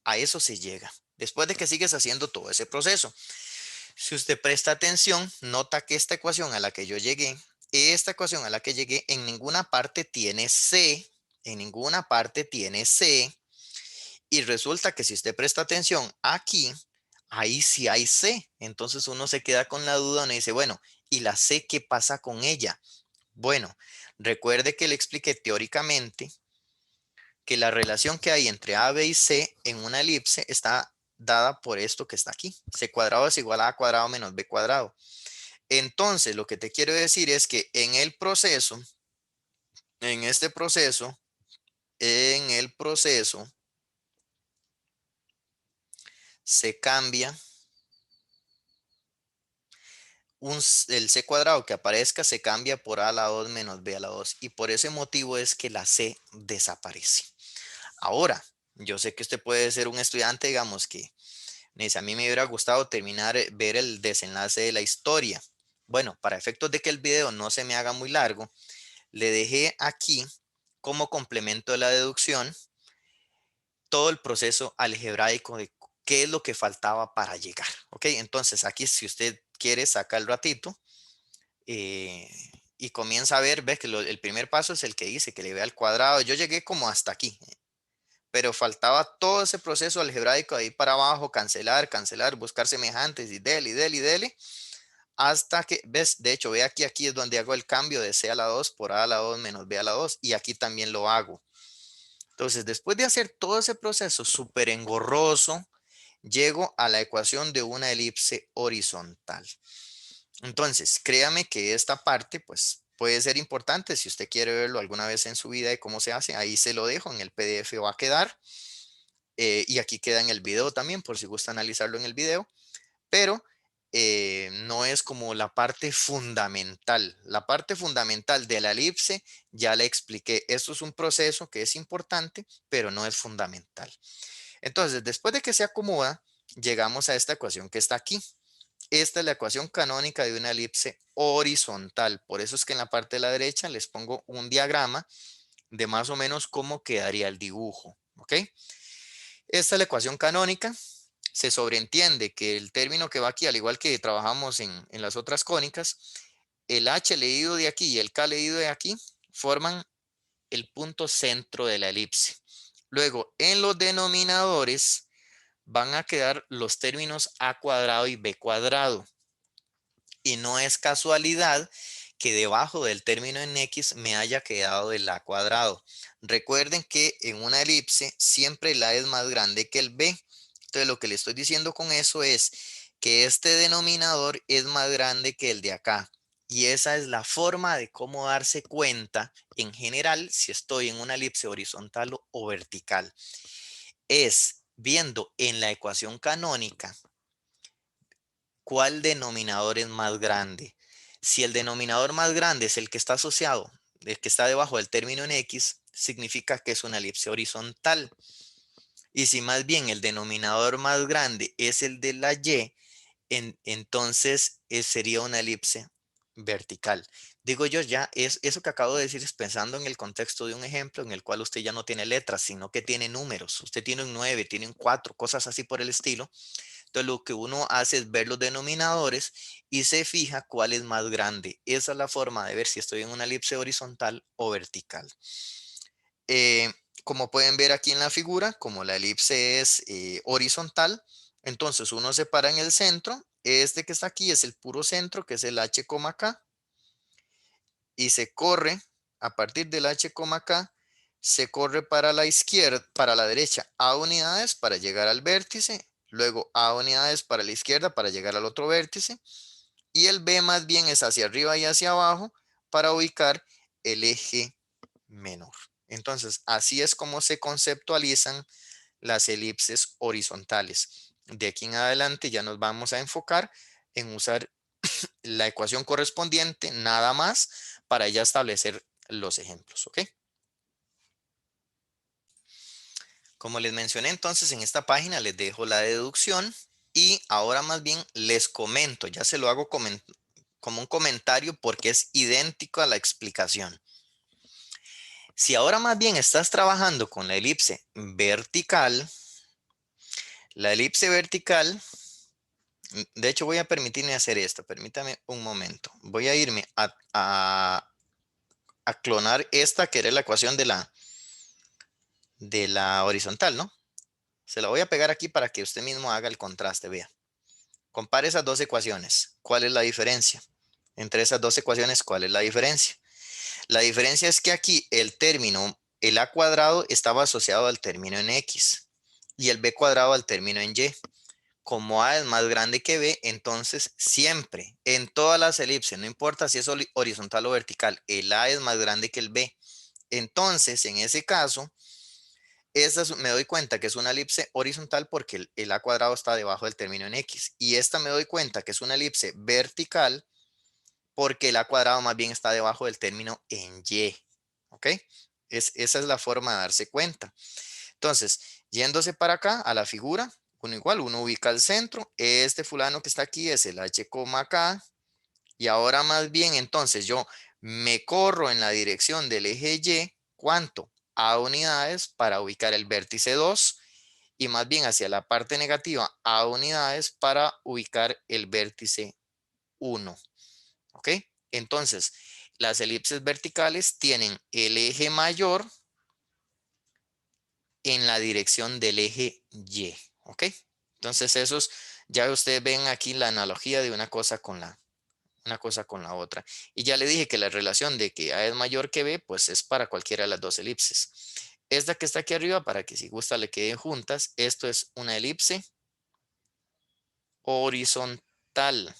Speaker 1: A eso se llega. Después de que sigues haciendo todo ese proceso. Si usted presta atención, nota que esta ecuación a la que yo llegué, esta ecuación a la que llegué, en ninguna parte tiene C, en ninguna parte tiene C. Y resulta que si usted presta atención aquí, ahí sí hay C. Entonces uno se queda con la duda, uno dice, bueno, ¿y la C qué pasa con ella? Bueno, recuerde que le expliqué teóricamente que la relación que hay entre A, B y C en una elipse está dada por esto que está aquí. C cuadrado es igual a A cuadrado menos B cuadrado. Entonces, lo que te quiero decir es que en el proceso, en este proceso, en el proceso, se cambia el C cuadrado que aparezca, se cambia por A a la 2 menos B a la 2. Y por ese motivo es que la C desaparece. Ahora, yo sé que usted puede ser un estudiante, digamos, que dice, a mí me hubiera gustado terminar, ver el desenlace de la historia. Bueno, para efectos de que el video no se me haga muy largo, le dejé aquí como complemento de la deducción todo el proceso algebraico de qué es lo que faltaba para llegar. ¿Ok? Entonces aquí si usted quiere saca el ratito eh, y comienza a ver, ves que el primer paso es el que dice que le vea al cuadrado. Yo llegué como hasta aquí, pero faltaba todo ese proceso algebraico ahí para abajo, cancelar, cancelar, buscar semejantes y dele, y dele, y dele, hasta que, ves, de hecho, ve aquí, aquí es donde hago el cambio de C a la 2 por A a la 2 menos B a la 2 y aquí también lo hago. Entonces, después de hacer todo ese proceso súper engorroso, llego a la ecuación de una elipse horizontal. Entonces, créame que esta parte, pues, puede ser importante si usted quiere verlo alguna vez en su vida de cómo se hace. Ahí se lo dejo, en el PDF va a quedar. Y aquí queda en el video también, por si gusta analizarlo en el video. Pero no es como la parte fundamental. La parte fundamental de la elipse ya le expliqué. Esto es un proceso que es importante, pero no es fundamental. Entonces, después de que se acomoda, llegamos a esta ecuación que está aquí. Esta es la ecuación canónica de una elipse horizontal. Por eso es que en la parte de la derecha les pongo un diagrama de más o menos cómo quedaría el dibujo. ¿Ok? Esta es la ecuación canónica. Se sobreentiende que el término que va aquí, al igual que trabajamos en las otras cónicas, el H leído de aquí y el K leído de aquí forman el punto centro de la elipse. Luego, en los denominadores van a quedar los términos A cuadrado y B cuadrado. Y no es casualidad que debajo del término en X me haya quedado el A cuadrado. Recuerden que en una elipse siempre el A es más grande que el B. Entonces lo que le estoy diciendo con eso es que este denominador es más grande que el de acá. Y esa es la forma de cómo darse cuenta en general si estoy en una elipse horizontal o vertical. Es viendo en la ecuación canónica cuál denominador es más grande. Si el denominador más grande es el que está asociado, el que está debajo del término en X, significa que es una elipse horizontal. Y si más bien el denominador más grande es el de la Y, entonces sería una elipse vertical. Digo yo, ya es eso que acabo de decir es pensando en el contexto de un ejemplo en el cual usted ya no tiene letras, sino que tiene números. Usted tiene un 9, tiene un 4, cosas así por el estilo. Entonces lo que uno hace es ver los denominadores y se fija cuál es más grande. Esa es la forma de ver si estoy en una elipse horizontal o vertical. Eh, Como pueden ver aquí en la figura, como la elipse es horizontal, entonces uno se para en el centro. Este que está aquí es el puro centro, que es el H, K, y se corre a partir del H, K, se corre para la izquierda, para la derecha a unidades para llegar al vértice, luego a unidades para la izquierda para llegar al otro vértice, y el B más bien es hacia arriba y hacia abajo para ubicar el eje menor. Entonces, así es como se conceptualizan las elipses horizontales. De aquí en adelante ya nos vamos a enfocar en usar la ecuación correspondiente nada más para ya establecer los ejemplos, ¿ok? Como les mencioné entonces en esta página les dejo la deducción y ahora más bien les comento, ya se lo hago como un comentario porque es idéntico a la explicación. Si ahora más bien estás trabajando con la elipse vertical, de hecho voy a permitirme hacer esto, permítame un momento. Voy a irme a clonar esta que era la ecuación de la horizontal, ¿no? Se la voy a pegar aquí para que usted mismo haga el contraste, vea. Compare esas dos ecuaciones. ¿Cuál es la diferencia? Entre esas dos ecuaciones, ¿cuál es la diferencia? La diferencia es que aquí el término, el a cuadrado, estaba asociado al término en x y el b cuadrado al término en y. Como a es más grande que b, entonces siempre, en todas las elipses, no importa si es horizontal o vertical, el a es más grande que el b. Entonces, en ese caso, me doy cuenta que es una elipse horizontal porque el a cuadrado está debajo del término en x. Y esta me doy cuenta que es una elipse vertical porque el a cuadrado más bien está debajo del término en y. ¿Ok? Esa es la forma de darse cuenta. Entonces, yéndose para acá a la figura, uno ubica el centro. Este fulano que está aquí es el h, k. Y ahora más bien entonces yo me corro en la dirección del eje y. ¿Cuánto? A unidades para ubicar el vértice 2 y más bien hacia la parte negativa a unidades para ubicar el vértice 1. ¿Ok? Entonces, las elipses verticales tienen el eje mayor en la dirección del eje Y. ¿Ok? Entonces, ya ustedes ven aquí la analogía de una cosa con la otra. Y ya le dije que la relación de que A es mayor que B, pues es para cualquiera de las dos elipses. Esta que está aquí arriba, para que si gusta le queden juntas, esto es una elipse horizontal.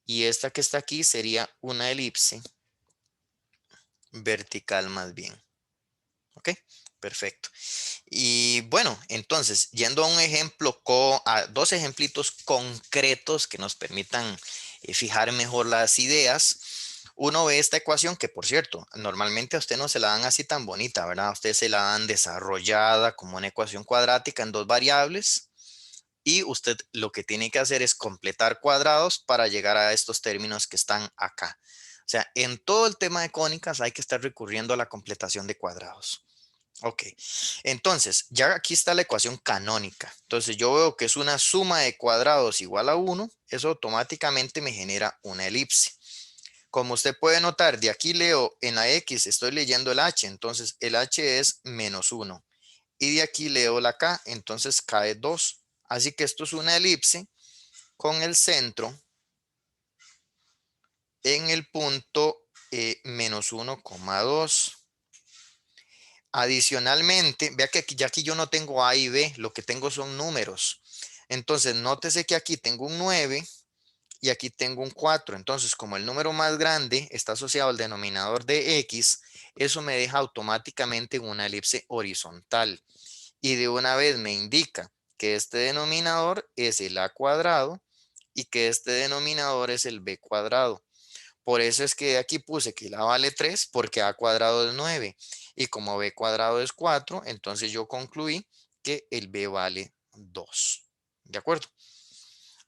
Speaker 1: Y esta que está aquí sería una elipse vertical más bien. ¿Ok? Perfecto. Y bueno, entonces, yendo a un ejemplo, a dos ejemplitos concretos que nos permitan fijar mejor las ideas. Uno ve esta ecuación que, por cierto, normalmente a usted no se la dan así tan bonita, ¿verdad? A usted se la dan desarrollada como una ecuación cuadrática en dos variables y usted lo que tiene que hacer es completar cuadrados para llegar a estos términos que están acá. O sea, en todo el tema de cónicas hay que estar recurriendo a la completación de cuadrados. Ok, entonces ya aquí está la ecuación canónica. Entonces yo veo que es una suma de cuadrados igual a 1. Eso automáticamente me genera una elipse. Como usted puede notar, de aquí leo en la X, estoy leyendo el H, entonces el H es -1. Y de aquí leo la K, entonces K es 2. Así que esto es una elipse con el centro en el punto -1,2. Adicionalmente, vea que ya aquí yo no tengo A y B, lo que tengo son números. Entonces, nótese que aquí tengo un 9 y aquí tengo un 4. Entonces, como el número más grande está asociado al denominador de X, eso me deja automáticamente una elipse horizontal. Y de una vez me indica que este denominador es el A cuadrado y que este denominador es el B cuadrado. Por eso es que aquí puse que la vale 3 porque a cuadrado es 9 y como b cuadrado es 4, entonces yo concluí que el b vale 2. ¿De acuerdo?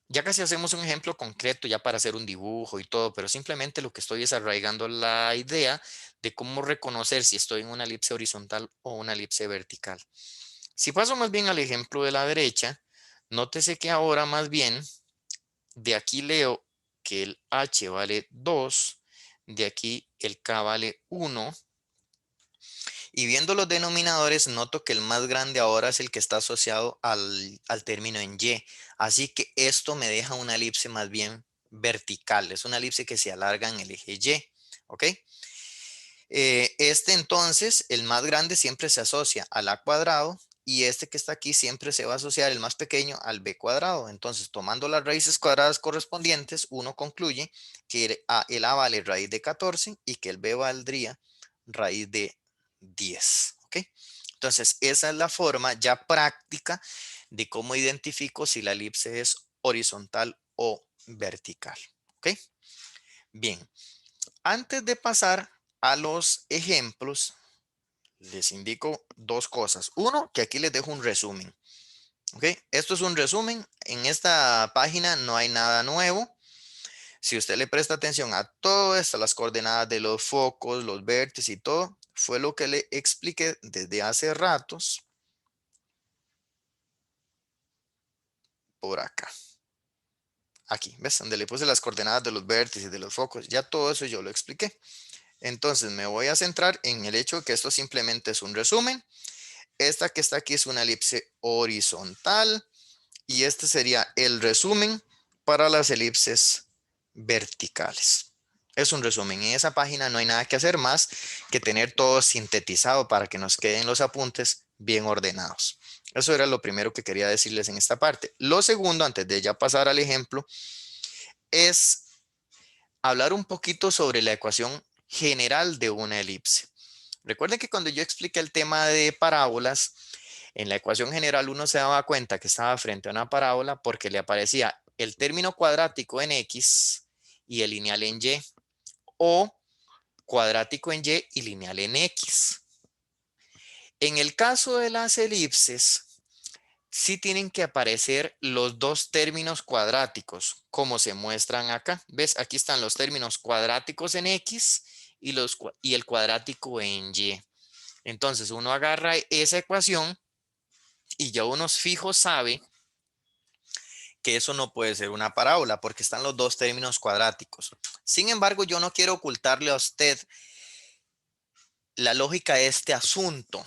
Speaker 1: Ya casi hacemos un ejemplo concreto ya para hacer un dibujo y todo, pero simplemente lo que estoy es arraigando la idea de cómo reconocer si estoy en una elipse horizontal o una elipse vertical. Si paso más bien al ejemplo de la derecha, nótese que ahora más bien de aquí leo que el h vale 2, de aquí el k vale 1. Y viendo los denominadores, noto que el más grande ahora es el que está asociado al término en y. Así que esto me deja una elipse más bien vertical. Es una elipse que se alarga en el eje y. ¿Ok? Este entonces, el más grande siempre se asocia al a cuadrado y este que está aquí siempre se va a asociar el más pequeño al b cuadrado. Entonces, tomando las raíces cuadradas correspondientes, uno concluye que el a vale raíz de 14 y que el b valdría raíz de 10. ¿Ok? Entonces, esa es la forma ya práctica de cómo identifico si la elipse es horizontal o vertical. ¿Ok? Bien, antes de pasar a los ejemplos, les indico dos cosas. Uno, que aquí les dejo un resumen. ¿Ok? Esto es un resumen. En esta página no hay nada nuevo. Si usted le presta atención a todo esto, las coordenadas de los focos, los vértices y todo, fue lo que le expliqué desde hace ratos por acá. Aquí, ¿ves? Donde le puse las coordenadas de los vértices, de los focos. Ya todo eso yo lo expliqué. Entonces me voy a centrar en el hecho de que esto simplemente es un resumen. Esta que está aquí es una elipse horizontal. Y este sería el resumen para las elipses verticales. Es un resumen. En esa página no hay nada que hacer más que tener todo sintetizado para que nos queden los apuntes bien ordenados. Eso era lo primero que quería decirles en esta parte. Lo segundo, antes de ya pasar al ejemplo, es hablar un poquito sobre la ecuación general de una elipse. Recuerden que cuando yo expliqué el tema de parábolas, en la ecuación general uno se daba cuenta que estaba frente a una parábola porque le aparecía el término cuadrático en X y el lineal en Y, o cuadrático en Y y lineal en X. En el caso de las elipses, sí tienen que aparecer los dos términos cuadráticos, como se muestran acá. ¿Ves? Aquí están los términos cuadráticos en X y el cuadrático en Y. Entonces uno agarra esa ecuación y ya uno fijo sabe que eso no puede ser una parábola porque están los dos términos cuadráticos. Sin embargo, yo no quiero ocultarle a usted la lógica de este asunto.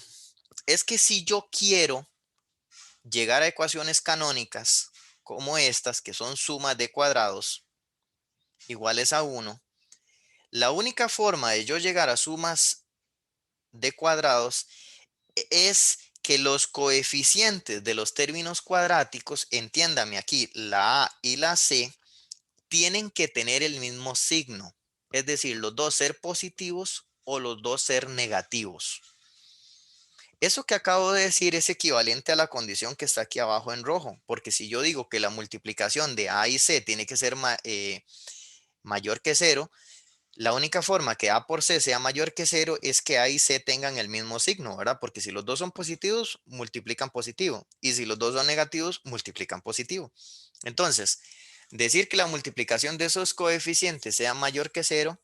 Speaker 1: Es que si yo quiero llegar a ecuaciones canónicas como estas, que son sumas de cuadrados iguales a 1, la única forma de yo llegar a sumas de cuadrados es que los coeficientes de los términos cuadráticos, entiéndame aquí, la A y la C, tienen que tener el mismo signo. Es decir, los dos ser positivos o los dos ser negativos. Eso que acabo de decir es equivalente a la condición que está aquí abajo en rojo, porque si yo digo que la multiplicación de A y C tiene que ser mayor que cero, la única forma que A por C sea mayor que cero es que A y C tengan el mismo signo, ¿verdad? Porque si los dos son positivos, multiplican positivo. Y si los dos son negativos, multiplican positivo. Entonces, decir que la multiplicación de esos coeficientes sea mayor que cero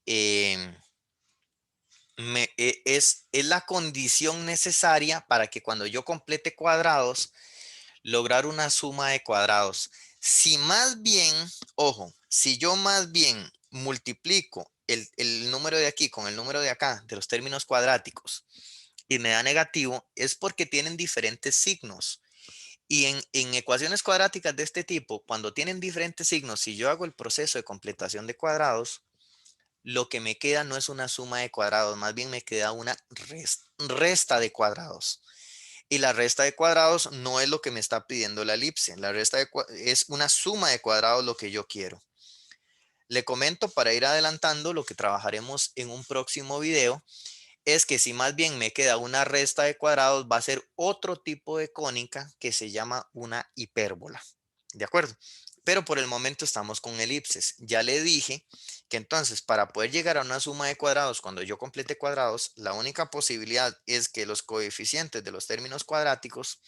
Speaker 1: eh, es la condición necesaria para que cuando yo complete cuadrados, lograr una suma de cuadrados. Si más bien, ojo, si yo más bien multiplico el número de aquí con el número de acá, de los términos cuadráticos, y me da negativo, es porque tienen diferentes signos. Y en ecuaciones cuadráticas de este tipo, cuando tienen diferentes signos, si yo hago el proceso de completación de cuadrados, lo que me queda no es una suma de cuadrados, más bien me queda una resta de cuadrados. Y la resta de cuadrados no es lo que me está pidiendo la elipse. La resta es una suma de cuadrados lo que yo quiero. Le comento para ir adelantando lo que trabajaremos en un próximo video. Es que si más bien me queda una resta de cuadrados, va a ser otro tipo de cónica que se llama una hipérbola. ¿De acuerdo? Pero por el momento estamos con elipses. Ya le dije que entonces para poder llegar a una suma de cuadrados, cuando yo complete cuadrados, la única posibilidad es que los coeficientes de los términos cuadráticos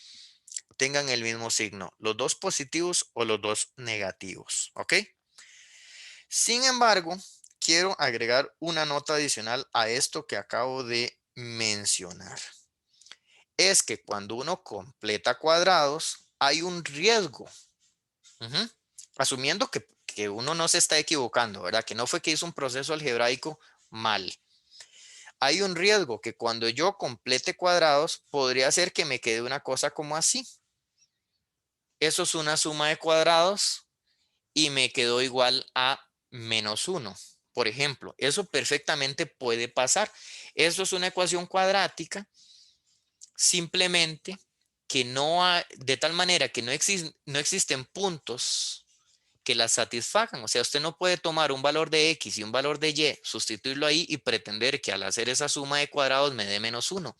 Speaker 1: tengan el mismo signo, los dos positivos o los dos negativos. ¿Ok? Sin embargo, quiero agregar una nota adicional a esto que acabo de mencionar. Es que cuando uno completa cuadrados, hay un riesgo. Ujú. Asumiendo que uno no se está equivocando, ¿verdad? Que no fue que hizo un proceso algebraico mal. Hay un riesgo que cuando yo complete cuadrados, podría ser que me quede una cosa como así. Eso es una suma de cuadrados y me quedó igual a -1. Por ejemplo, eso perfectamente puede pasar. Eso es una ecuación cuadrática, simplemente que no de tal manera que no existen puntos que las satisfagan. O sea, usted no puede tomar un valor de X y un valor de Y, sustituirlo ahí y pretender que al hacer esa suma de cuadrados me dé -1.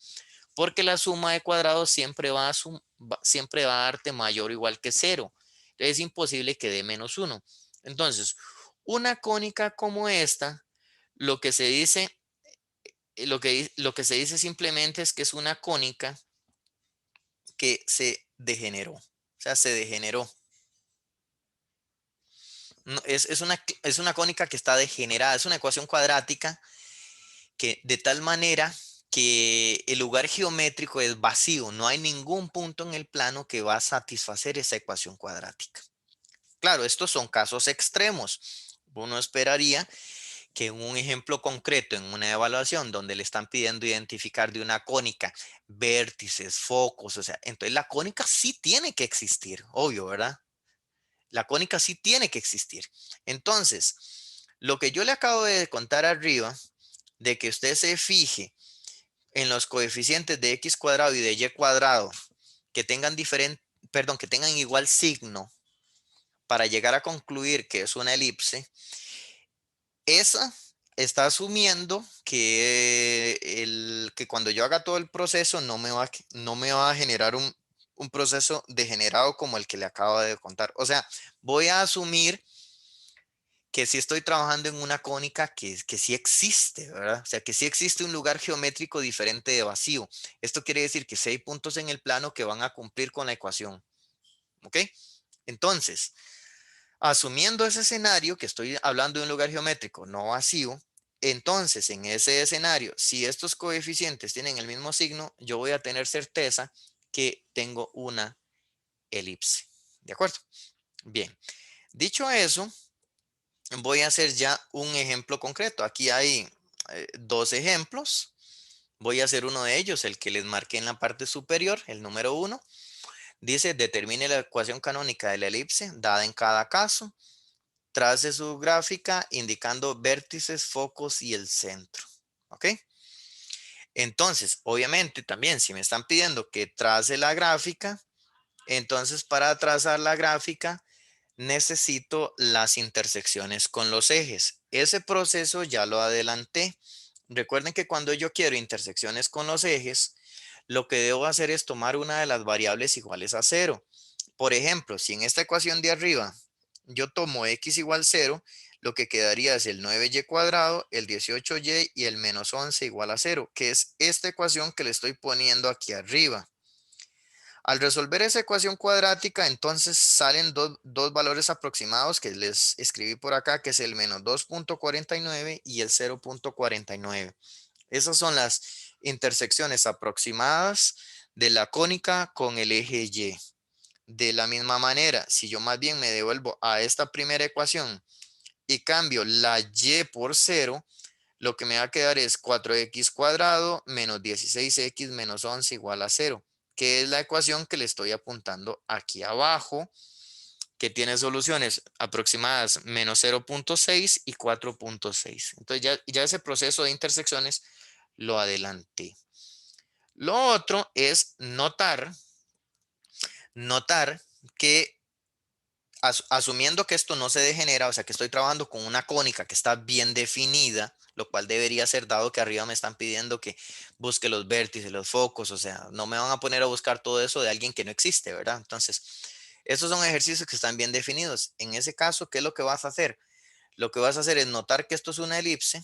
Speaker 1: Porque la suma de cuadrados siempre va a darte mayor o igual que 0. Entonces es imposible que dé -1. Entonces, una cónica como esta, lo que se dice, lo que se dice simplemente es que es una cónica que se degeneró. O sea, se degeneró. Es una cónica que está degenerada. Es una ecuación cuadrática que de tal manera que el lugar geométrico es vacío. No hay ningún punto en el plano que va a satisfacer esa ecuación cuadrática. Claro, estos son casos extremos. Uno esperaría que en un ejemplo concreto, en una evaluación donde le están pidiendo identificar de una cónica vértices, focos, o sea, entonces la cónica sí tiene que existir, obvio, ¿verdad? La cónica sí tiene que existir. Entonces, lo que yo le acabo de contar arriba, de que usted se fije en los coeficientes de x cuadrado y de y cuadrado que tengan que tengan igual signo para llegar a concluir que es una elipse, esa está asumiendo que cuando yo haga todo el proceso no me va a generar un proceso degenerado como el que le acabo de contar. O sea, voy a asumir que sí estoy trabajando en una cónica que sí existe, ¿verdad? O sea, que sí existe un lugar geométrico diferente de vacío. Esto quiere decir que sí hay puntos en el plano que van a cumplir con la ecuación. ¿Ok? Entonces, asumiendo ese escenario, que estoy hablando de un lugar geométrico no vacío, entonces en ese escenario, si estos coeficientes tienen el mismo signo, yo voy a tener certeza que tengo una elipse. ¿De acuerdo? Bien. Dicho eso, voy a hacer ya un ejemplo concreto. Aquí hay dos ejemplos. Voy a hacer uno de ellos, el que les marqué en la parte superior, el número 1. Dice, determine la ecuación canónica de la elipse dada en cada caso. Trace su gráfica indicando vértices, focos y el centro. ¿Ok? Entonces, obviamente también si me están pidiendo que trace la gráfica, entonces para trazar la gráfica necesito las intersecciones con los ejes. Ese proceso ya lo adelanté. Recuerden que cuando yo quiero intersecciones con los ejes, lo que debo hacer es tomar una de las variables iguales a 0. Por ejemplo, si en esta ecuación de arriba yo tomo x igual 0, lo que quedaría es el 9y cuadrado, el 18y y el menos 11 igual a 0, que es esta ecuación que le estoy poniendo aquí arriba. Al resolver esa ecuación cuadrática, entonces salen dos valores aproximados que les escribí por acá, que es el menos 2.49 y el 0.49. Esas son las intersecciones aproximadas de la cónica con el eje Y. De la misma manera, si yo más bien me devuelvo a esta primera ecuación y cambio la Y por 0, lo que me va a quedar es 4x cuadrado menos 16x menos 11 igual a 0, que es la ecuación que le estoy apuntando aquí abajo, que tiene soluciones aproximadas menos 0.6 y 4.6. Entonces ya ese proceso de intersecciones lo adelanté. Lo otro es notar que asumiendo que esto no se degenera, o sea que estoy trabajando con una cónica que está bien definida, lo cual debería ser dado que arriba me están pidiendo que busque los vértices, los focos, o sea, no me van a poner a buscar todo eso de alguien que no existe, ¿verdad? Entonces, estos son ejercicios que están bien definidos. En ese caso, ¿qué es lo que vas a hacer? Lo que vas a hacer es notar que esto es una elipse,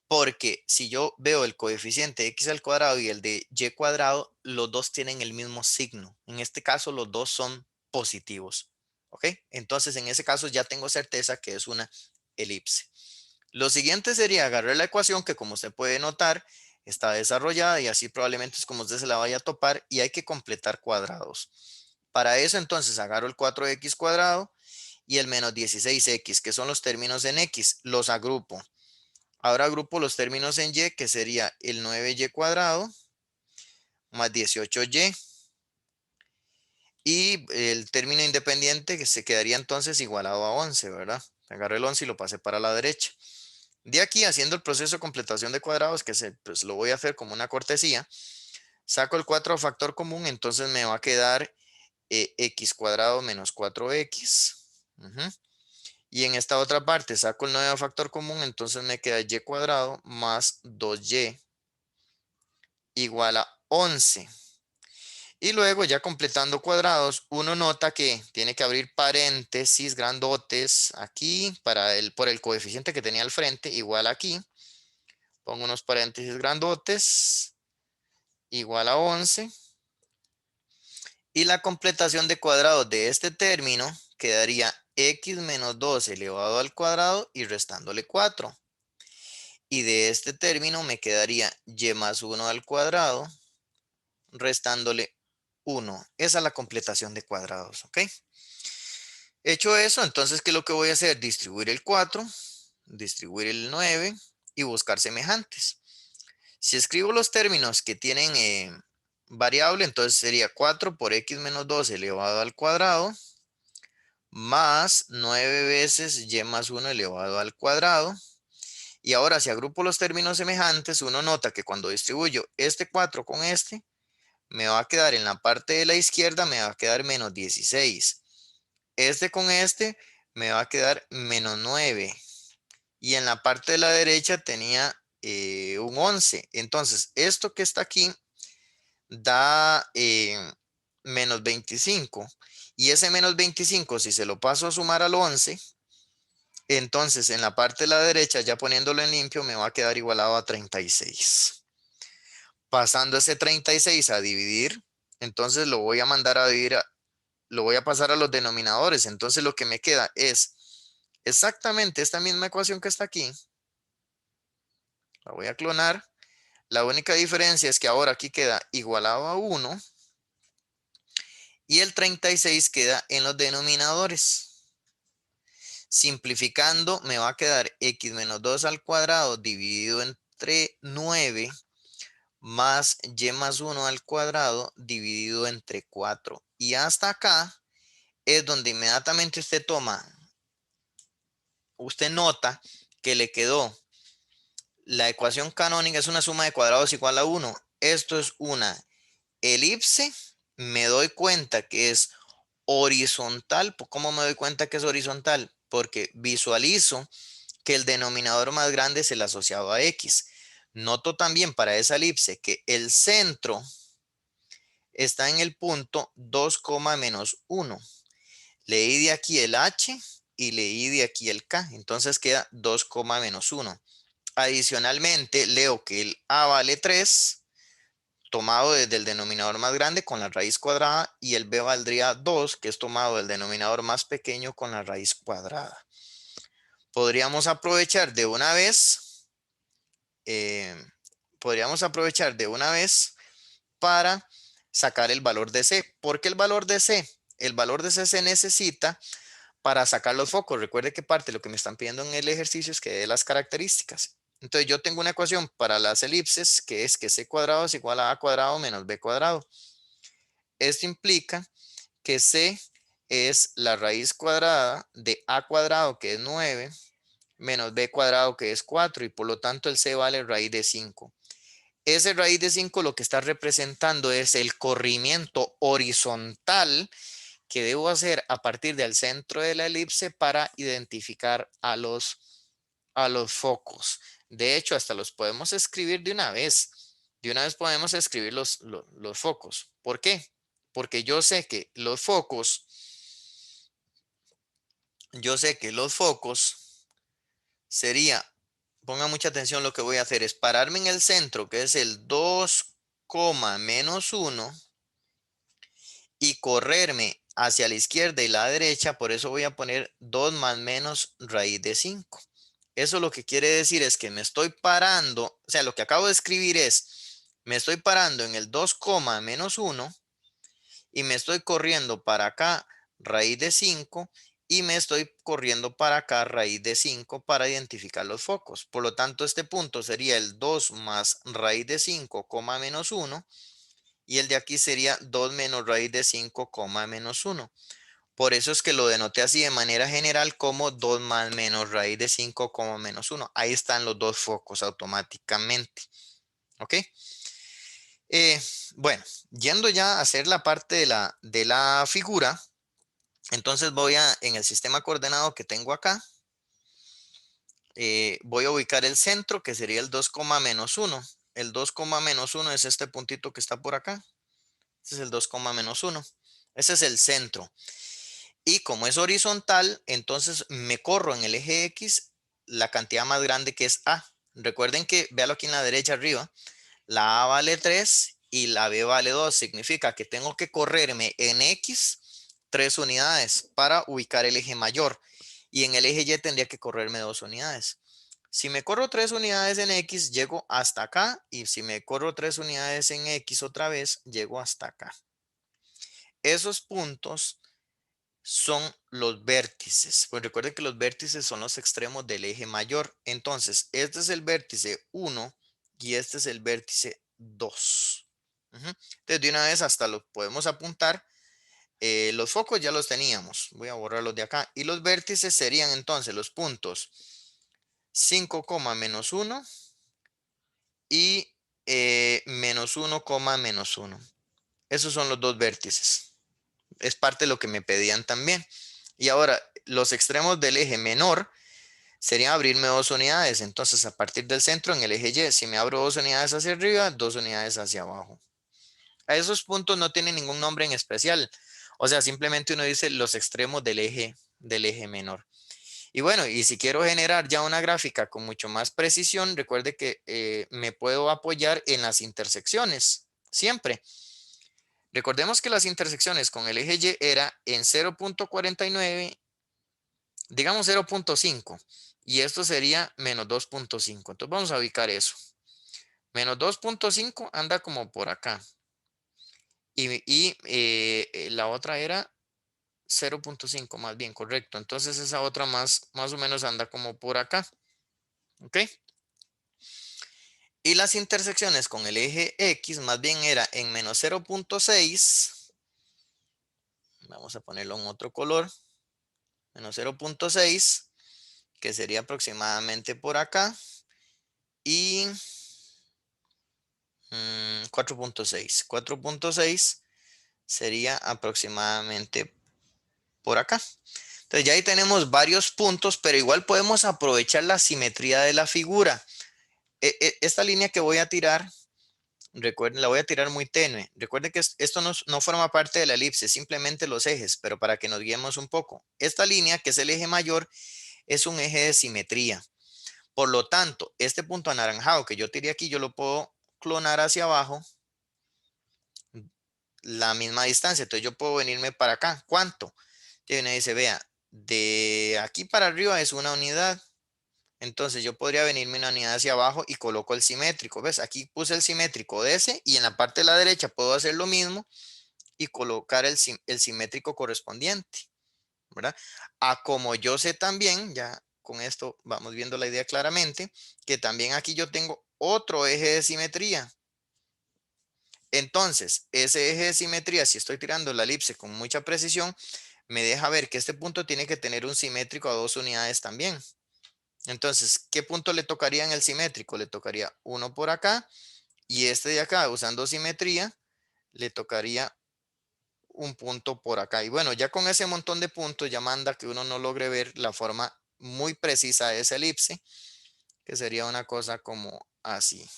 Speaker 1: porque si yo veo el coeficiente x al cuadrado y el de y cuadrado, los dos tienen el mismo signo. En este caso, los dos son positivos. ¿Ok? Entonces, en ese caso ya tengo certeza que es una elipse. Lo siguiente sería agarrar la ecuación que, como usted puede notar, está desarrollada y así probablemente es como usted se la vaya a topar y hay que completar cuadrados. Para eso, entonces, agarro el 4x cuadrado y el menos 16x, que son los términos en x, los agrupo. Ahora agrupo los términos en y, que sería el 9y cuadrado más 18y. Y el término independiente que se quedaría entonces igualado a 11, ¿verdad? Agarré el 11 y lo pasé para la derecha. De aquí, haciendo el proceso de completación de cuadrados, que pues lo voy a hacer como una cortesía, saco el 4 factor común, entonces me va a quedar x cuadrado menos 4x. Y en esta otra parte saco el 9 factor común, entonces me queda y cuadrado más 2y igual a 11. Y luego ya completando cuadrados, uno nota que tiene que abrir paréntesis grandotes aquí por el coeficiente que tenía al frente, igual aquí. Pongo unos paréntesis grandotes, igual a 11. Y la completación de cuadrados de este término quedaría x menos 2 elevado al cuadrado y restándole 4. Y de este término me quedaría y más 1 al cuadrado, restándole 1. Esa es la completación de cuadrados, ¿ok? Hecho eso, entonces, ¿qué es lo que voy a hacer? Distribuir el 4, distribuir el 9 y buscar semejantes. Si escribo los términos que tienen variable, entonces sería 4 por x menos 2 elevado al cuadrado, más 9 veces y más 1 elevado al cuadrado. Y ahora si agrupo los términos semejantes, uno nota que cuando distribuyo este 4 con este, me va a quedar en la parte de la izquierda, me va a quedar menos 16. Este con este, me va a quedar menos 9. Y en la parte de la derecha tenía un 11. Entonces, esto que está aquí da menos 25. Y ese menos 25, si se lo paso a sumar al 11, entonces en la parte de la derecha, ya poniéndolo en limpio, me va a quedar igualado a 36. Pasando ese 36 a dividir, entonces lo voy a mandar a dividir, lo voy a pasar a los denominadores. Entonces lo que me queda es exactamente esta misma ecuación que está aquí. La voy a clonar. La única diferencia es que ahora aquí queda igualado a 1 y el 36 queda en los denominadores. Simplificando, me va a quedar x menos 2 al cuadrado dividido entre 9 más y más 1 al cuadrado dividido entre 4. Y hasta acá es donde inmediatamente usted nota que le quedó la ecuación canónica es una suma de cuadrados igual a 1. Esto es una elipse. Me doy cuenta que es horizontal. ¿Cómo me doy cuenta que es horizontal? Porque visualizo que el denominador más grande es el asociado a x. Noto también para esa elipse que el centro está en el punto 2, menos 1. Leí de aquí el h y leí de aquí el k. Entonces queda 2, menos 1. Adicionalmente, leo que el a vale 3, tomado desde el denominador más grande con la raíz cuadrada, y el b valdría 2, que es tomado del denominador más pequeño con la raíz cuadrada. Podríamos aprovechar de una vez, eh, para sacar el valor de C. ¿Por qué el valor de C? El valor de C se necesita para sacar los focos. Recuerde que parte de lo que me están pidiendo en el ejercicio es que dé las características. Entonces yo tengo una ecuación para las elipses que es que c cuadrado es igual a cuadrado menos b cuadrado. Esto implica que c es la raíz cuadrada de a cuadrado, que es 9, menos b cuadrado, que es 4, y por lo tanto el c vale raíz de 5. Ese raíz de 5 lo que está representando es el corrimiento horizontal que debo hacer a partir del centro de la elipse para identificar a los focos. De hecho, hasta los podemos escribir de una vez. De una vez podemos escribir los focos. ¿Por qué? Porque yo sé que los focos sería, ponga mucha atención, lo que voy a hacer es pararme en el centro, que es el 2, menos 1, y correrme hacia la izquierda y la derecha. Por eso voy a poner 2 más menos raíz de 5. Eso lo que quiere decir es que me estoy parando, o sea, lo que acabo de escribir es, me estoy parando en el 2, menos 1 y me estoy corriendo para acá raíz de 5 y me estoy corriendo para acá raíz de 5 para identificar los focos. Por lo tanto, este punto sería el 2 más raíz de 5, menos 1, y el de aquí sería 2 menos raíz de 5, menos 1. Por eso es que lo denoté así de manera general como 2 más menos raíz de 5, menos 1. Ahí están los dos focos automáticamente. ¿Ok? Bueno, yendo ya a hacer la parte de la figura, Entonces en el sistema coordenado que tengo acá, voy a ubicar el centro, que sería el 2, menos 1. El 2, menos 1 es este puntito que está por acá. Este es el 2, menos 1. Ese es el centro. Y como es horizontal, entonces me corro en el eje X la cantidad más grande que es A. Recuerden que, véalo aquí en la derecha arriba, la A vale 3 y la B vale 2. Significa que tengo que correrme en X 3 unidades para ubicar el eje mayor. Y en el eje Y tendría que correrme 2 unidades. Si me corro 3 unidades en X, llego hasta acá. Y si me corro 3 unidades en X otra vez, llego hasta acá. Esos puntos son los vértices. Pues recuerden que los vértices son los extremos del eje mayor. Entonces, este es el vértice 1 y este es el vértice 2. Entonces, de una vez hasta lo podemos apuntar. Los focos ya los teníamos. Voy a borrarlos de acá. Y los vértices serían entonces los puntos 5, menos 1 y menos 1, menos 1. Esos son los dos vértices. Es parte de lo que me pedían también. Y ahora, los extremos del eje menor serían abrirme 2 unidades. Entonces, a partir del centro en el eje Y, si me abro 2 unidades hacia arriba, 2 unidades hacia abajo. A esos puntos no tienen ningún nombre en especial. O sea, simplemente uno dice los extremos del eje menor. Y bueno, y si quiero generar ya una gráfica con mucho más precisión, recuerde que me puedo apoyar en las intersecciones, siempre. Recordemos que las intersecciones con el eje Y era en 0.49, digamos 0.5, y esto sería menos 2.5. Entonces vamos a ubicar eso. Menos 2.5 anda como por acá. Y la otra era 0.5 más bien, correcto. Entonces esa otra más o menos anda como por acá. ¿Ok? Y las intersecciones con el eje X más bien era en menos 0.6. Vamos a ponerlo en otro color. Menos 0.6, que sería aproximadamente por acá. Y 4.6. 4.6 sería aproximadamente por acá. Entonces ya ahí tenemos varios puntos, pero igual podemos aprovechar la simetría de la figura. Esta línea que voy a tirar, recuerden, la voy a tirar muy tenue. Recuerden que esto no forma parte de la elipse, simplemente los ejes, pero para que nos guiemos un poco. Esta línea, que es el eje mayor, es un eje de simetría. Por lo tanto, este punto anaranjado que yo tiré aquí, yo lo puedo clonar hacia abajo la misma distancia. Entonces yo puedo venirme para acá. ¿Cuánto? Y uno dice, vea, de aquí para arriba es una unidad. Entonces yo podría venirme una unidad hacia abajo y coloco el simétrico. ¿Ves? Aquí puse el simétrico de ese y en la parte de la derecha puedo hacer lo mismo y colocar el simétrico correspondiente, ¿verdad? A como yo sé también, ya con esto vamos viendo la idea claramente, que también aquí yo tengo otro eje de simetría. Entonces, ese eje de simetría, si estoy tirando la elipse con mucha precisión, me deja ver que este punto tiene que tener un simétrico a 2 unidades también. Entonces, ¿qué punto le tocaría en el simétrico? Le tocaría uno por acá y este de acá, usando simetría, le tocaría un punto por acá. Y bueno, ya con ese montón de puntos ya manda que uno no logre ver la forma muy precisa de esa elipse, que sería una cosa como así.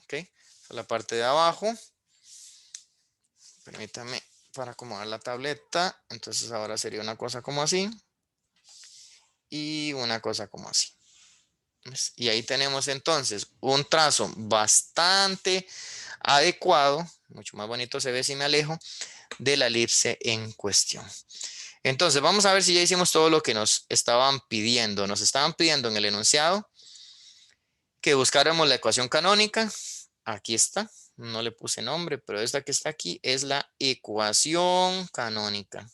Speaker 1: ¿Ok? La parte de abajo. Permítame para acomodar la tableta. Entonces ahora sería una cosa como así. Y una cosa como así. ¿Ves? Y ahí tenemos entonces un trazo bastante adecuado. Mucho más bonito se ve si me alejo de la elipse en cuestión. Entonces vamos a ver si ya hicimos todo lo que nos estaban pidiendo. Nos estaban pidiendo en el enunciado que buscáramos la ecuación canónica. Aquí está. No le puse nombre, pero esta que está aquí es la ecuación canónica.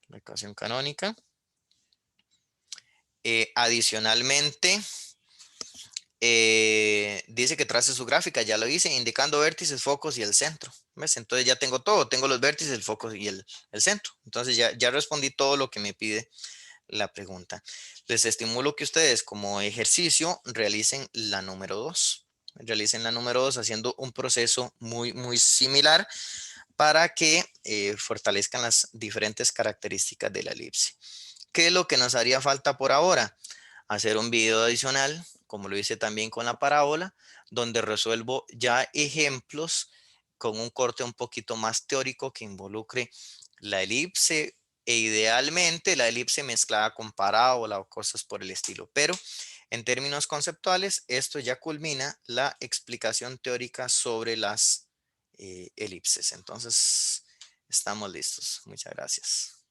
Speaker 1: La ecuación canónica. Adicionalmente, dice que trace su gráfica, ya lo hice, indicando vértices, focos y el centro. ¿Ves? Entonces ya tengo todo, tengo los vértices, el foco y el centro. Entonces ya respondí todo lo que me pide la pregunta. Les estimulo que ustedes como ejercicio realicen la número 2. Realicen la número 2 haciendo un proceso muy similar para que fortalezcan las diferentes características de la elipse. ¿Qué es lo que nos haría falta por ahora? Hacer un video adicional, como lo hice también con la parábola, donde resuelvo ya ejemplos con un corte un poquito más teórico que involucre la elipse e idealmente la elipse mezclada con parábola o cosas por el estilo. Pero en términos conceptuales, esto ya culmina la explicación teórica sobre las elipses. Entonces, estamos listos. Muchas gracias.